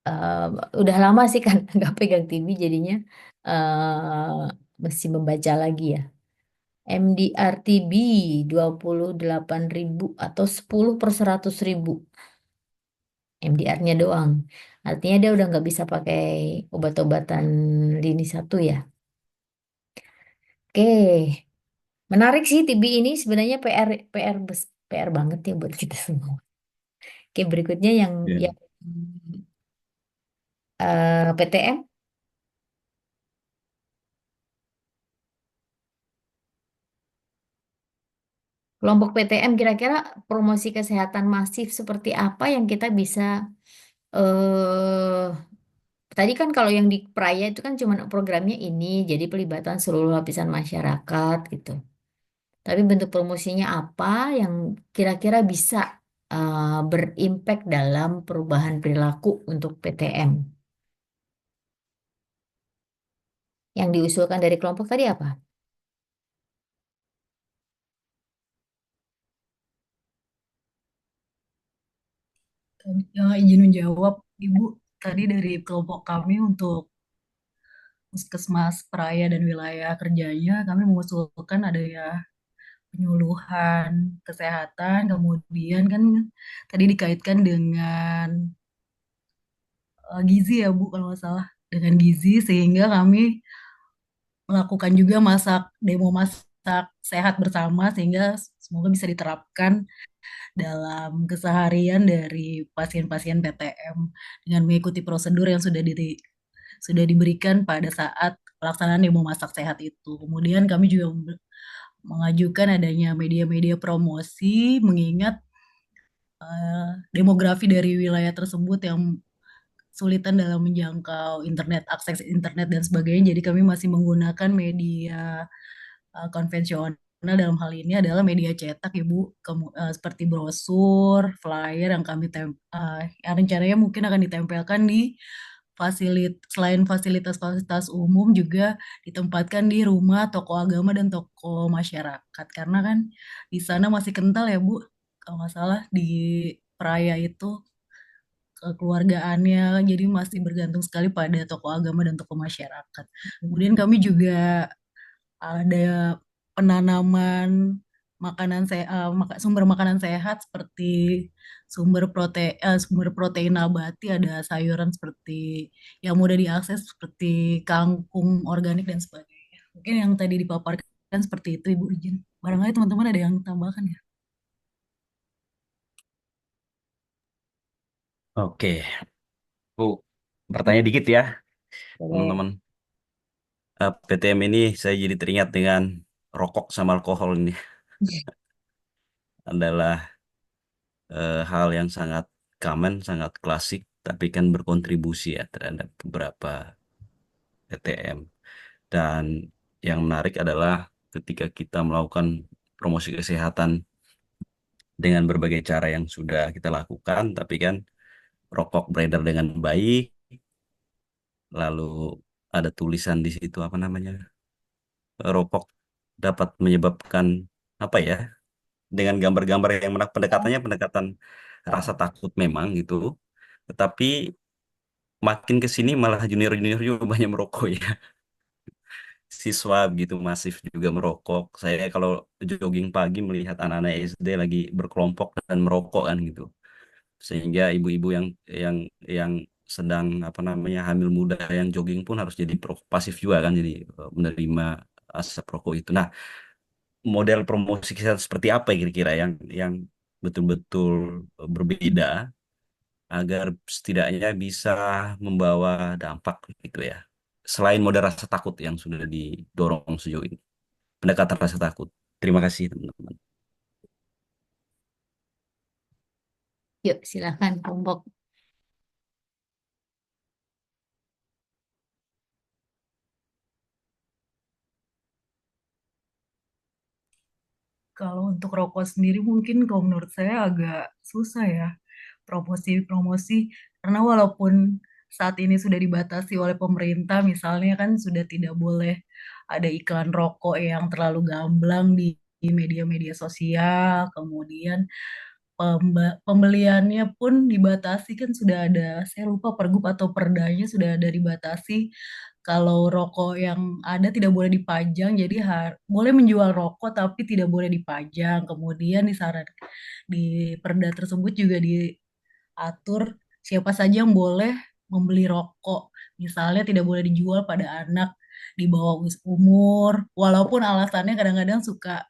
eh, udah lama sih kan nggak pegang TB jadinya mesti membaca lagi ya. MDR TB 28.000 atau 10/100.000 MDR-nya doang. Artinya dia udah nggak bisa pakai obat-obatan lini satu ya. Oke, menarik sih TB ini sebenarnya PR banget ya buat kita semua. Oke, berikutnya yang Ya. PTM. Kelompok PTM kira-kira promosi kesehatan masif seperti apa yang kita bisa eh tadi kan kalau yang di Praya itu kan cuma programnya ini, jadi pelibatan seluruh lapisan masyarakat gitu. Tapi bentuk promosinya apa yang kira-kira bisa berimpact dalam perubahan perilaku untuk PTM? Yang diusulkan dari kelompok tadi apa? Yang izin menjawab, Ibu, tadi dari kelompok kami untuk Puskesmas Peraya dan wilayah kerjanya, kami mengusulkan ada ya penyuluhan kesehatan, kemudian kan tadi dikaitkan dengan gizi ya Bu, kalau nggak salah, dengan gizi, sehingga kami melakukan juga demo masak sehat bersama, sehingga semoga bisa diterapkan dalam keseharian dari pasien-pasien PTM dengan mengikuti prosedur yang sudah diberikan pada saat pelaksanaan demo masak sehat itu. Kemudian kami juga mengajukan adanya media-media promosi mengingat demografi dari wilayah tersebut yang kesulitan dalam menjangkau internet, akses internet dan sebagainya. Jadi kami masih menggunakan media konvensional, dalam hal ini adalah media cetak, Ibu, seperti brosur, flyer yang yang rencananya mungkin akan ditempelkan di selain fasilitas-fasilitas umum juga ditempatkan di rumah, toko agama dan toko masyarakat. Karena kan di sana masih kental ya, Bu, kalau nggak salah di Peraya itu kekeluargaannya, jadi masih bergantung sekali pada tokoh agama dan tokoh masyarakat. Kemudian kami juga ada penanaman sumber makanan sehat seperti sumber protein nabati, ada sayuran seperti yang mudah diakses seperti kangkung organik dan sebagainya. Mungkin yang tadi dipaparkan seperti itu Ibu izin. Barangkali teman-teman ada yang tambahkan ya. Oke, Bu, bertanya dikit ya, Boleh. teman-teman. PTM ini saya jadi teringat dengan rokok sama alkohol ini adalah hal yang sangat common, sangat klasik, tapi kan berkontribusi ya terhadap beberapa PTM. Dan yang menarik adalah ketika kita melakukan promosi kesehatan dengan berbagai cara yang sudah kita lakukan, tapi kan rokok beredar dengan baik, lalu ada tulisan di situ apa namanya, rokok dapat menyebabkan apa ya, dengan gambar-gambar yang pendekatannya pendekatan rasa takut memang gitu, tetapi makin ke sini malah junior-junior juga banyak merokok ya. Siswa gitu masif juga merokok. Saya kalau jogging pagi melihat anak-anak SD lagi berkelompok dan merokok kan gitu. Sehingga ibu-ibu yang yang sedang apa namanya hamil muda yang jogging pun harus jadi pasif juga kan, jadi menerima asap rokok itu. Nah, model promosi kesehatan seperti apa ya kira-kira yang betul-betul berbeda agar setidaknya bisa membawa dampak gitu ya. Selain modal rasa takut yang sudah didorong sejauh ini. Pendekatan rasa takut. Terima kasih teman-teman. Yuk, silakan kelompok. Kalau untuk rokok sendiri mungkin kalau menurut saya agak susah ya promosi-promosi karena walaupun saat ini sudah dibatasi oleh pemerintah misalnya kan sudah tidak boleh ada iklan rokok yang terlalu gamblang di media-media sosial, kemudian pembeliannya pun dibatasi kan sudah ada, saya lupa pergub atau perdanya sudah ada dibatasi kalau rokok yang ada tidak boleh dipajang, jadi boleh menjual rokok tapi tidak boleh dipajang. Kemudian di perda tersebut juga diatur siapa saja yang boleh membeli rokok. Misalnya tidak boleh dijual pada anak di bawah umur, walaupun alasannya kadang-kadang suka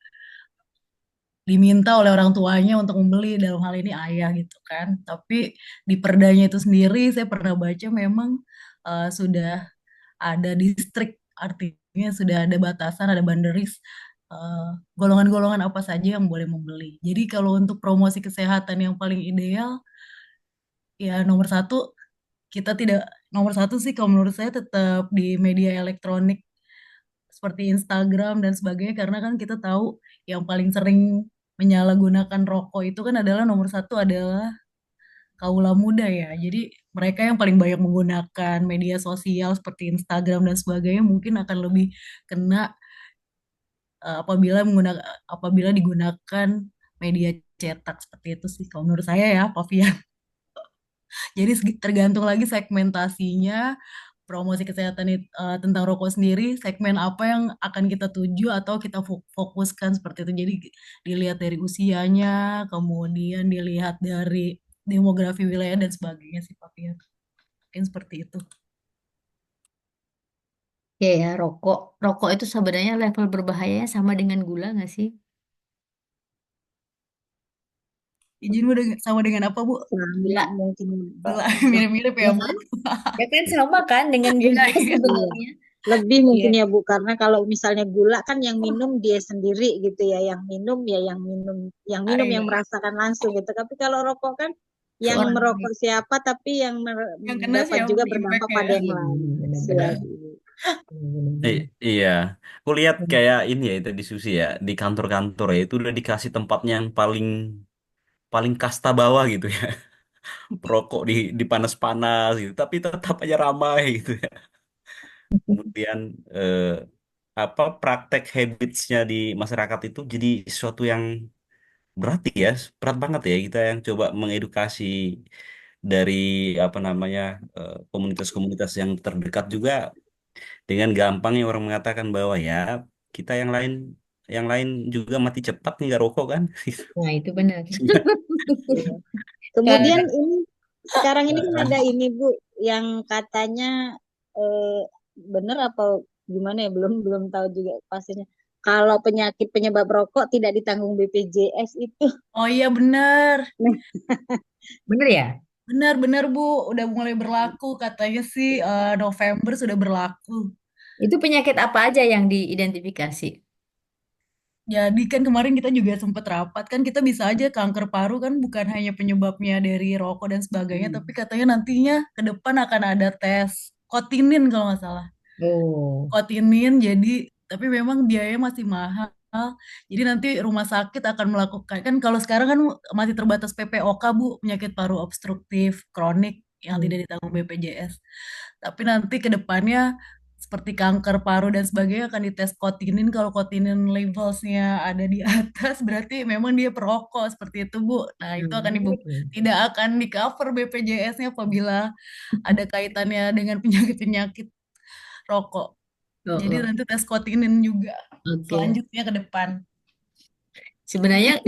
diminta oleh orang tuanya untuk membeli, dalam hal ini ayah gitu kan. Tapi di perdanya itu sendiri saya pernah baca memang sudah ada distrik, artinya sudah ada batasan, ada boundaries golongan-golongan apa saja yang boleh membeli. Jadi kalau untuk promosi kesehatan yang paling ideal, ya kita tidak nomor satu sih kalau menurut saya tetap di media elektronik seperti Instagram dan sebagainya karena kan kita tahu yang paling sering menyalahgunakan rokok itu kan adalah nomor satu adalah kaula muda ya. Jadi mereka yang paling banyak menggunakan media sosial seperti Instagram dan sebagainya mungkin akan lebih kena apabila digunakan media cetak seperti itu sih kalau menurut saya ya, Pak Fian. Jadi tergantung lagi segmentasinya promosi kesehatan tentang rokok sendiri, segmen apa yang akan kita tuju atau kita fokuskan seperti itu. Jadi dilihat dari usianya, kemudian dilihat dari demografi wilayah dan sebagainya sih Pak Fian. Mungkin seperti itu. Ya, ya, rokok. Rokok itu sebenarnya level berbahayanya sama dengan gula nggak sih? Izin sama dengan apa Bu? Gula. Mungkin Gula mirip-mirip ya Ya Bu. kan? Ya kan sama kan dengan gula Iya, iya. sebenarnya. lebih mungkin Iya. ya Bu, karena kalau misalnya gula kan yang minum dia sendiri gitu ya, yang minum ya yang minum yang Iya. merasakan langsung gitu. Tapi kalau rokok kan yang Seorang merokok siapa, tapi yang yang kena dapat siapa juga impact berdampak ya. pada yang Iya, lain. benar-benar. Iya, aku lihat kayak ini ya itu diskusi ya di kantor-kantor ya itu udah dikasih tempatnya yang paling paling kasta bawah gitu ya. Perokok di panas-panas gitu, tapi tetap aja ramai gitu ya. Kemudian apa praktek habitsnya di masyarakat itu jadi sesuatu yang berat ya, berat banget ya kita yang coba mengedukasi dari apa namanya komunitas-komunitas yang terdekat juga dengan gampangnya orang mengatakan bahwa ya kita yang lain juga mati cepat nih nggak rokok kan. Nah, itu benar. Iya. Kemudian Karena ini sekarang ini kan ada ini Bu yang katanya eh, benar apa gimana ya, belum belum tahu juga pastinya. Kalau penyakit penyebab rokok tidak ditanggung BPJS itu. Oh iya benar, bener ya? benar Bu, udah mulai berlaku katanya sih November sudah berlaku. Itu penyakit apa aja yang diidentifikasi? Jadi kan kemarin kita juga sempat rapat kan kita bisa aja kanker paru kan bukan hanya penyebabnya dari rokok dan sebagainya, tapi katanya nantinya ke depan akan ada tes kotinin kalau nggak salah. Oh, Kotinin jadi tapi memang biayanya masih mahal. Jadi nanti rumah sakit akan melakukan kan kalau sekarang kan masih terbatas PPOK Bu, penyakit paru obstruktif kronik yang tidak ditanggung BPJS. Tapi nanti ke depannya seperti kanker paru dan sebagainya akan dites kotinin. Kalau kotinin levelsnya ada di atas berarti memang dia perokok seperti itu Bu. Nah itu akan tidak akan di cover BPJS-nya apabila ada kaitannya dengan penyakit-penyakit rokok. oh, Jadi oh. nanti tes kotinin juga Oke. selanjutnya ke depan. Sebenarnya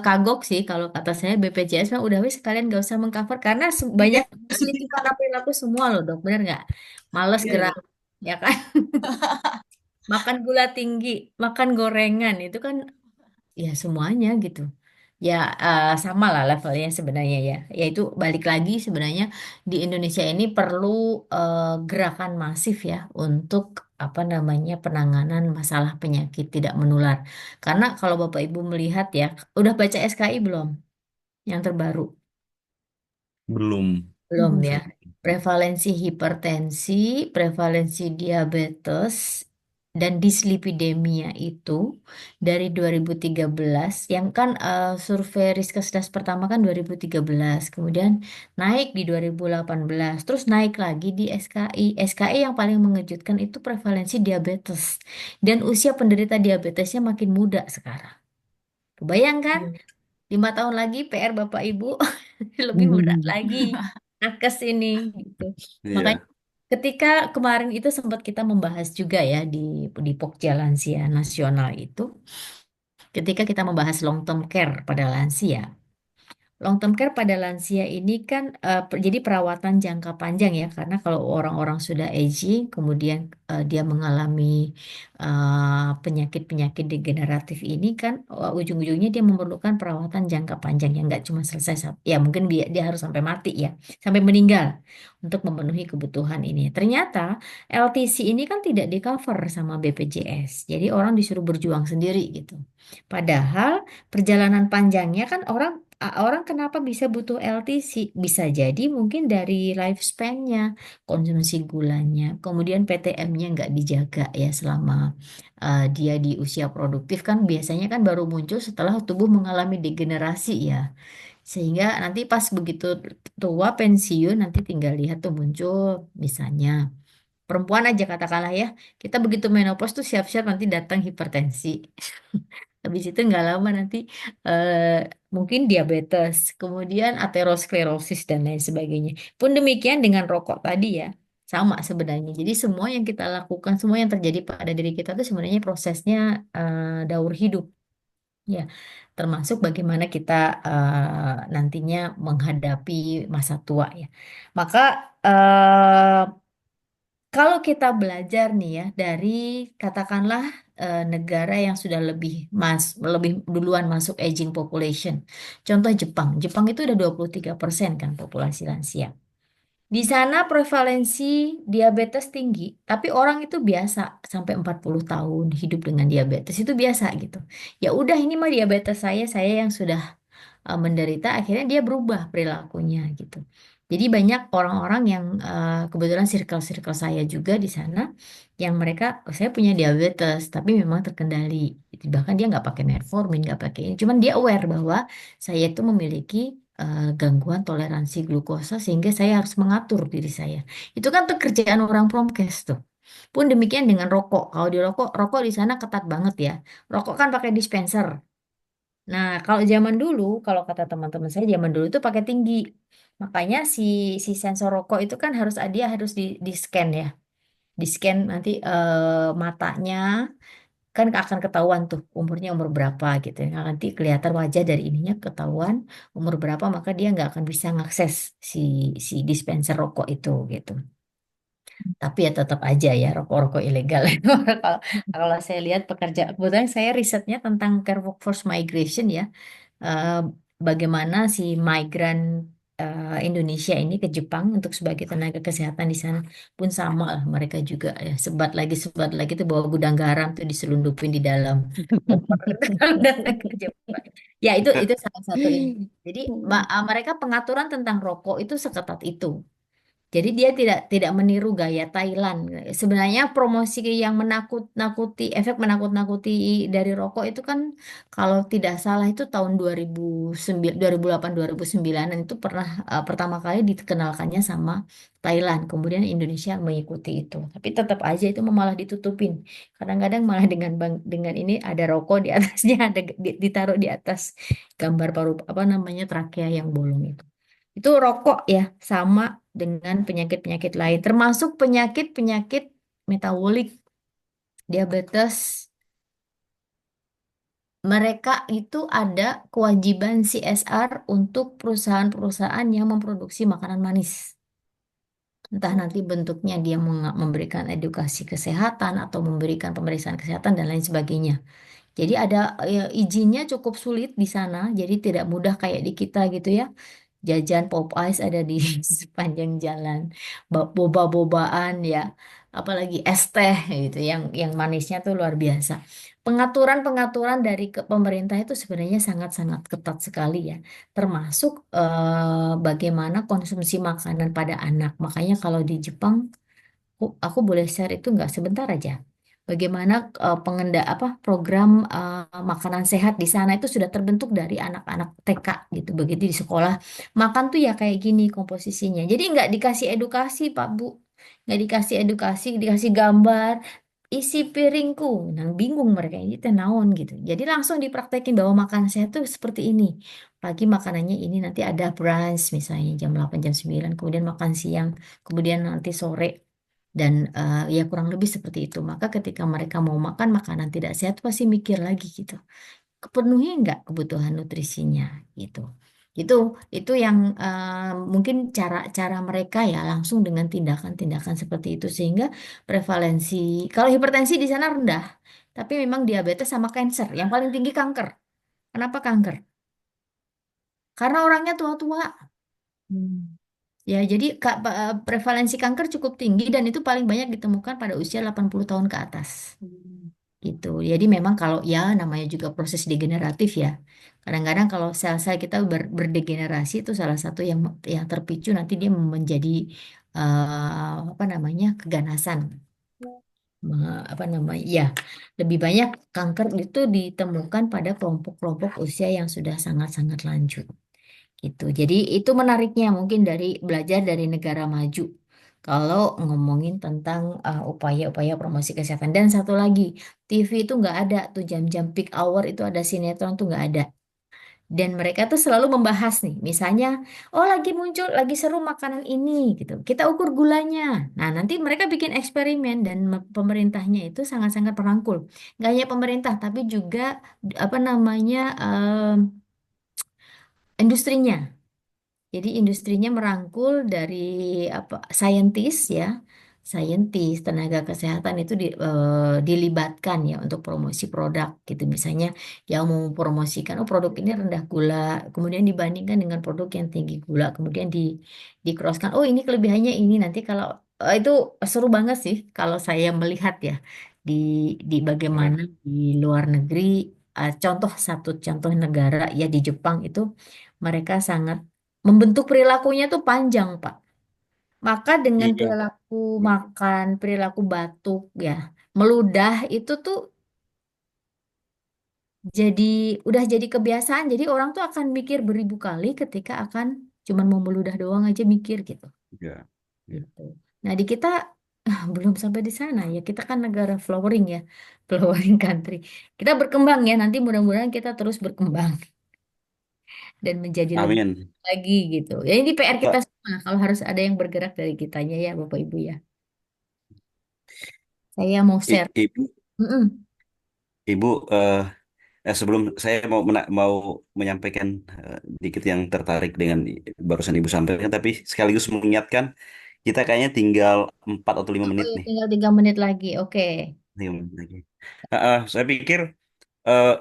kagok sih kalau kata saya BPJS mah udah wis sekalian gak usah mengcover karena Iya, banyak selingkuh perilaku semua loh dok, bener nggak? Males iya, gerak, iya. ya kan? Makan gula tinggi, makan gorengan itu kan ya semuanya gitu. Ya sama lah levelnya sebenarnya ya. Yaitu balik lagi sebenarnya di Indonesia ini perlu gerakan masif ya untuk apa namanya penanganan masalah penyakit tidak menular. Karena kalau Bapak Ibu melihat ya, udah baca SKI belum? Yang terbaru? Belum. Belum ya. Prevalensi hipertensi, prevalensi diabetes, dan dislipidemia itu dari 2013, yang kan survei Riskesdas pertama kan 2013, kemudian naik di 2018, terus naik lagi di SKI. SKI yang paling mengejutkan itu prevalensi diabetes. Dan usia penderita diabetesnya makin muda sekarang. Kebayangkan? 5 tahun lagi PR Bapak Ibu lebih berat lagi nakes ini gitu. Makanya Iya. ketika kemarin itu sempat kita membahas juga ya di Pokja Lansia Nasional itu, ketika kita membahas long term care pada lansia. Long term care pada lansia ini kan jadi perawatan jangka panjang ya, karena kalau orang-orang sudah aging, kemudian dia mengalami penyakit-penyakit degeneratif ini kan ujung-ujungnya dia memerlukan perawatan jangka panjang yang nggak cuma selesai, ya mungkin dia harus sampai mati ya, sampai meninggal untuk memenuhi kebutuhan ini. Ternyata LTC ini kan tidak di cover sama BPJS, jadi orang disuruh berjuang sendiri gitu. Padahal perjalanan panjangnya kan orang kenapa bisa butuh LTC? Bisa jadi mungkin dari lifespan-nya, konsumsi gulanya, kemudian PTM-nya nggak dijaga ya selama dia di usia produktif kan biasanya kan baru muncul setelah tubuh mengalami degenerasi ya. Sehingga nanti pas begitu tua pensiun nanti tinggal lihat tuh muncul misalnya perempuan aja katakanlah ya, kita begitu menopause tuh siap-siap nanti datang hipertensi. Habis itu nggak lama nanti eh, mungkin diabetes, kemudian aterosklerosis dan lain sebagainya. Pun demikian dengan rokok tadi ya, sama sebenarnya. Jadi semua yang kita lakukan, semua yang terjadi pada diri kita itu sebenarnya prosesnya daur hidup, ya. Termasuk bagaimana kita nantinya menghadapi masa tua ya. Maka kalau kita belajar nih ya dari katakanlah negara yang sudah lebih duluan masuk aging population. Contoh Jepang. Jepang itu udah 23% kan populasi lansia. Di sana prevalensi diabetes tinggi, tapi orang itu biasa sampai 40 tahun hidup dengan diabetes itu biasa gitu. Ya udah ini mah diabetes saya yang sudah menderita, akhirnya dia berubah perilakunya gitu. Jadi banyak orang-orang yang kebetulan circle-circle saya juga di sana yang mereka, "Oh, saya punya diabetes tapi memang terkendali. Gitu. Bahkan dia nggak pakai metformin, nggak pakai ini. Cuman dia aware bahwa saya itu memiliki gangguan toleransi glukosa sehingga saya harus mengatur diri saya. Itu kan pekerjaan orang Promkes tuh. Pun demikian dengan rokok. Kalau di rokok di sana ketat banget ya. Rokok kan pakai dispenser. Nah, kalau zaman dulu, kalau kata teman-teman saya zaman dulu itu pakai tinggi. Makanya si sensor rokok itu kan dia harus di scan ya. Di scan nanti matanya kan akan ketahuan tuh umurnya umur berapa gitu ya. Nanti kelihatan wajah dari ininya ketahuan umur berapa, maka dia nggak akan bisa ngakses si si dispenser rokok itu gitu. Tapi ya tetap aja ya rokok-rokok ilegal. Kalau kalau saya lihat kebetulan saya risetnya tentang care workforce migration ya. Eh, Bagaimana si migran Indonesia ini ke Jepang untuk sebagai tenaga kesehatan di sana pun sama lah mereka juga ya sebat lagi tuh bawa gudang garam tuh diselundupin di dalam koper gitu kan datang ke Jepang. Ya itu salah satu ini. Jadi mereka pengaturan tentang rokok itu seketat itu. Jadi dia tidak meniru gaya Thailand. Sebenarnya promosi yang menakut-nakuti, efek menakut-nakuti dari rokok itu kan kalau tidak salah itu tahun 2009, 2008, 2009 itu pernah pertama kali dikenalkannya sama Thailand. Kemudian Indonesia mengikuti itu. Tapi tetap aja itu malah ditutupin. Kadang-kadang malah dengan ini ada rokok di atasnya, ditaruh di atas gambar paru apa namanya trakea yang bolong itu. Itu rokok ya, sama dengan penyakit-penyakit lain, termasuk penyakit-penyakit metabolik, diabetes. Mereka itu ada kewajiban CSR untuk perusahaan-perusahaan yang memproduksi makanan manis. Entah nanti bentuknya dia memberikan edukasi kesehatan atau memberikan pemeriksaan kesehatan dan lain sebagainya. Jadi ada izinnya cukup sulit di sana, jadi tidak mudah kayak di kita gitu ya. Jajan pop ice ada di sepanjang jalan, boba-bobaan ya, apalagi es teh gitu, yang manisnya tuh luar biasa. Pengaturan-pengaturan dari pemerintah itu sebenarnya sangat-sangat ketat sekali ya, termasuk bagaimana konsumsi makanan pada anak. Makanya kalau di Jepang aku boleh share itu nggak sebentar aja. Bagaimana apa program makanan sehat di sana itu sudah terbentuk dari anak-anak TK gitu. Begitu di sekolah makan tuh ya kayak gini komposisinya. Jadi nggak dikasih edukasi Pak Bu, nggak dikasih edukasi, dikasih gambar isi piringku. Nah bingung mereka ini teh naon gitu. Jadi langsung dipraktekin bahwa makan sehat tuh seperti ini. Pagi makanannya ini nanti ada brunch misalnya jam 8 jam 9 kemudian makan siang, kemudian nanti sore dan ya kurang lebih seperti itu. Maka ketika mereka mau makan makanan tidak sehat pasti mikir lagi gitu. Kepenuhi nggak kebutuhan nutrisinya gitu. Itu itu yang mungkin cara-cara mereka ya langsung dengan tindakan-tindakan seperti itu sehingga prevalensi kalau hipertensi di sana rendah, tapi memang diabetes sama kanker. Yang paling tinggi kanker. Kenapa kanker? Karena orangnya tua-tua. Hmm. Ya, jadi prevalensi kanker cukup tinggi dan itu paling banyak ditemukan pada usia 80 tahun ke atas. Gitu. Jadi memang kalau ya namanya juga proses degeneratif ya. Kadang-kadang kalau sel-sel kita berdegenerasi itu salah satu yang terpicu nanti dia menjadi apa namanya keganasan. Apa namanya? Ya, lebih banyak kanker itu ditemukan pada kelompok-kelompok usia yang sudah sangat-sangat lanjut gitu. Jadi itu menariknya mungkin dari belajar dari negara maju. Kalau ngomongin tentang upaya-upaya promosi kesehatan. Dan satu lagi, TV itu nggak ada tuh jam-jam peak hour itu ada sinetron tuh nggak ada. Dan mereka tuh selalu membahas nih, misalnya, oh lagi muncul, lagi seru makanan ini gitu. Kita ukur gulanya. Nah nanti mereka bikin eksperimen dan pemerintahnya itu sangat-sangat merangkul. Gak hanya pemerintah, tapi juga apa namanya industrinya. Jadi industrinya merangkul dari apa saintis ya, saintis tenaga kesehatan itu dilibatkan ya untuk promosi produk gitu. Misalnya yang mau mempromosikan oh produk ini rendah gula, kemudian dibandingkan dengan produk yang tinggi gula, kemudian di crosskan oh ini kelebihannya ini nanti kalau itu seru banget sih kalau saya melihat ya di bagaimana di luar negeri satu contoh negara ya di Jepang itu mereka sangat membentuk perilakunya tuh panjang, Pak. Maka dengan Iya. perilaku makan, perilaku batuk, ya, meludah itu tuh jadi udah jadi kebiasaan. Jadi orang tuh akan mikir beribu kali ketika akan cuman mau meludah doang aja mikir gitu. Iya. Iya. Gitu. Nah di kita Belum sampai di sana ya. Kita kan negara flowering ya, flowering country. Kita berkembang ya. Nanti mudah-mudahan kita terus berkembang dan menjadi lebih Amin. lagi gitu. Ya ini PR kita Mbak, semua. Kalau harus ada yang bergerak dari kitanya ya, Bapak Ibu ya. Saya mau share. Ibu, Mm-mm. Ibu, sebelum saya mau menyampaikan dikit yang tertarik dengan barusan Ibu sampaikan, tapi sekaligus mengingatkan kita kayaknya tinggal 4 atau 5 Oh menit ya, nih. tinggal 3 menit lagi. Oke. 5 menit lagi. Saya pikir eh,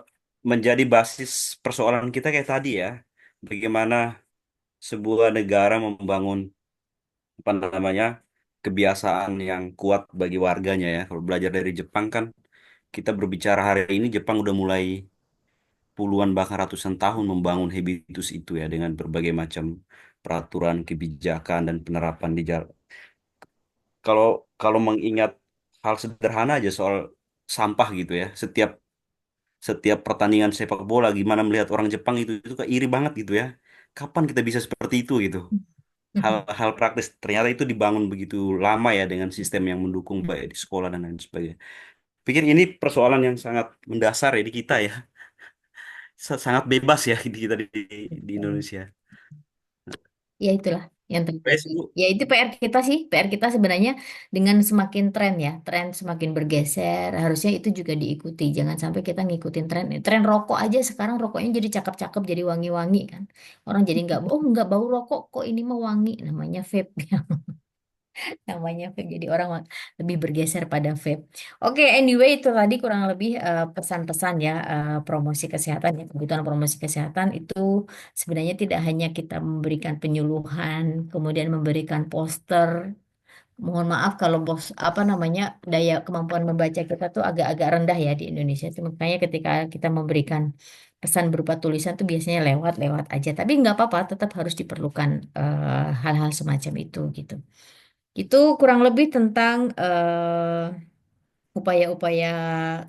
menjadi basis persoalan kita kayak tadi ya, bagaimana sebuah negara membangun apa namanya kebiasaan yang kuat bagi warganya ya. Kalau belajar dari Jepang kan, kita berbicara hari ini Jepang udah mulai puluhan bahkan ratusan tahun membangun habitus itu ya dengan berbagai macam peraturan, kebijakan dan penerapan di jalan. Kalau kalau mengingat hal sederhana aja soal sampah gitu ya, setiap setiap pertandingan sepak bola gimana melihat orang Jepang itu kayak iri banget gitu ya. Kapan kita bisa seperti itu gitu? Hal-hal praktis ternyata itu dibangun begitu lama ya dengan sistem yang mendukung baik di sekolah dan lain sebagainya. Pikir ini persoalan yang sangat mendasar ya di kita ya. Sangat bebas ya di kita di Indonesia. Ya itulah yang Baik, terjadi. Bu. Ya itu PR kita sih, PR kita sebenarnya dengan semakin tren ya, tren semakin bergeser, harusnya itu juga diikuti. Jangan sampai kita ngikutin tren. Tren rokok aja sekarang rokoknya jadi cakep-cakep, jadi wangi-wangi kan. Orang jadi nggak, oh nggak bau rokok kok ini mah wangi, namanya vape. Namanya vape jadi orang lebih bergeser pada vape. Oke, anyway itu tadi kurang lebih pesan-pesan ya promosi kesehatan ya, kebutuhan promosi kesehatan itu sebenarnya tidak hanya kita memberikan penyuluhan, kemudian memberikan poster. Mohon maaf kalau bos apa namanya daya kemampuan membaca kita tuh agak-agak rendah ya di Indonesia. Itu makanya ketika kita memberikan pesan berupa tulisan tuh biasanya lewat-lewat aja. Tapi nggak apa-apa, tetap harus diperlukan hal-hal semacam itu gitu. Itu kurang lebih tentang upaya-upaya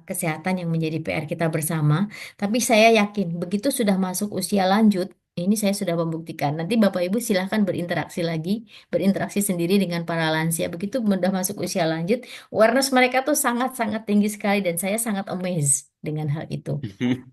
kesehatan yang menjadi PR kita bersama. Tapi saya yakin begitu sudah masuk usia lanjut, ini saya sudah membuktikan. Nanti Bapak Ibu silahkan berinteraksi lagi, berinteraksi sendiri dengan para lansia. Begitu sudah masuk usia lanjut, awareness mereka tuh sangat-sangat tinggi sekali dan saya sangat amazed dengan hal itu.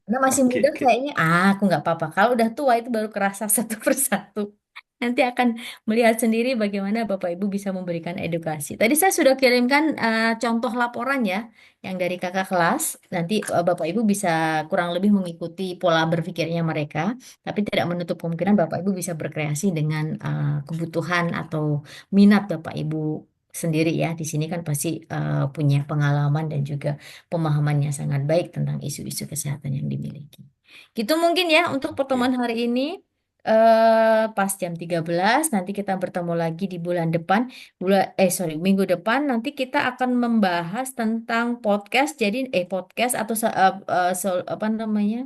Karena masih Oke, muda oke. kayaknya, aku nggak apa-apa. Kalau udah tua itu baru kerasa satu persatu. Nanti akan melihat sendiri bagaimana Bapak Ibu bisa memberikan edukasi. Tadi saya sudah kirimkan contoh laporan ya, yang dari kakak kelas. Nanti Bapak Ibu bisa kurang lebih mengikuti pola berpikirnya mereka, tapi tidak menutup kemungkinan Bapak Ibu bisa berkreasi dengan kebutuhan atau minat Bapak Ibu sendiri ya. Di sini kan pasti punya pengalaman dan juga pemahamannya sangat baik tentang isu-isu kesehatan yang dimiliki. Gitu mungkin ya untuk pertemuan hari ini pas jam 13 nanti kita bertemu lagi di bulan depan sorry minggu depan nanti kita akan membahas tentang podcast jadi podcast atau apa namanya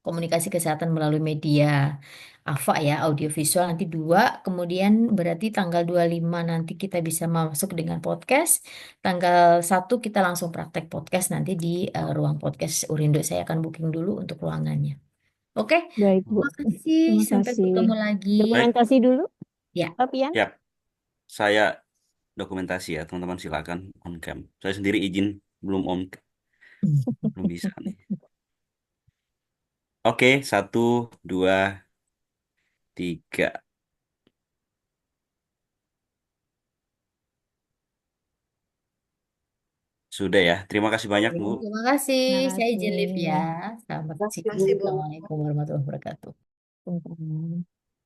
komunikasi kesehatan melalui media AVA ya audiovisual nanti dua kemudian berarti tanggal 25 nanti kita bisa masuk dengan podcast tanggal 1 kita langsung praktek podcast nanti di ruang podcast Urindo saya akan booking dulu untuk ruangannya. Oke, Baik, Bu. terima kasih. Terima Sampai kasih. bertemu lagi. Baik, Dokumentasi dulu, Ya, Pak Pian. ya. Saya dokumentasi ya, teman-teman silakan on cam. Saya sendiri izin belum on, belum bisa nih. Oke, 1, 2, 3. Sudah ya. Terima kasih banyak, Bu. terima kasih. Terima Saya izin live ya. kasih. Selamat Terima siang. kasih, Bu. Assalamualaikum warahmatullahi wabarakatuh. Tentang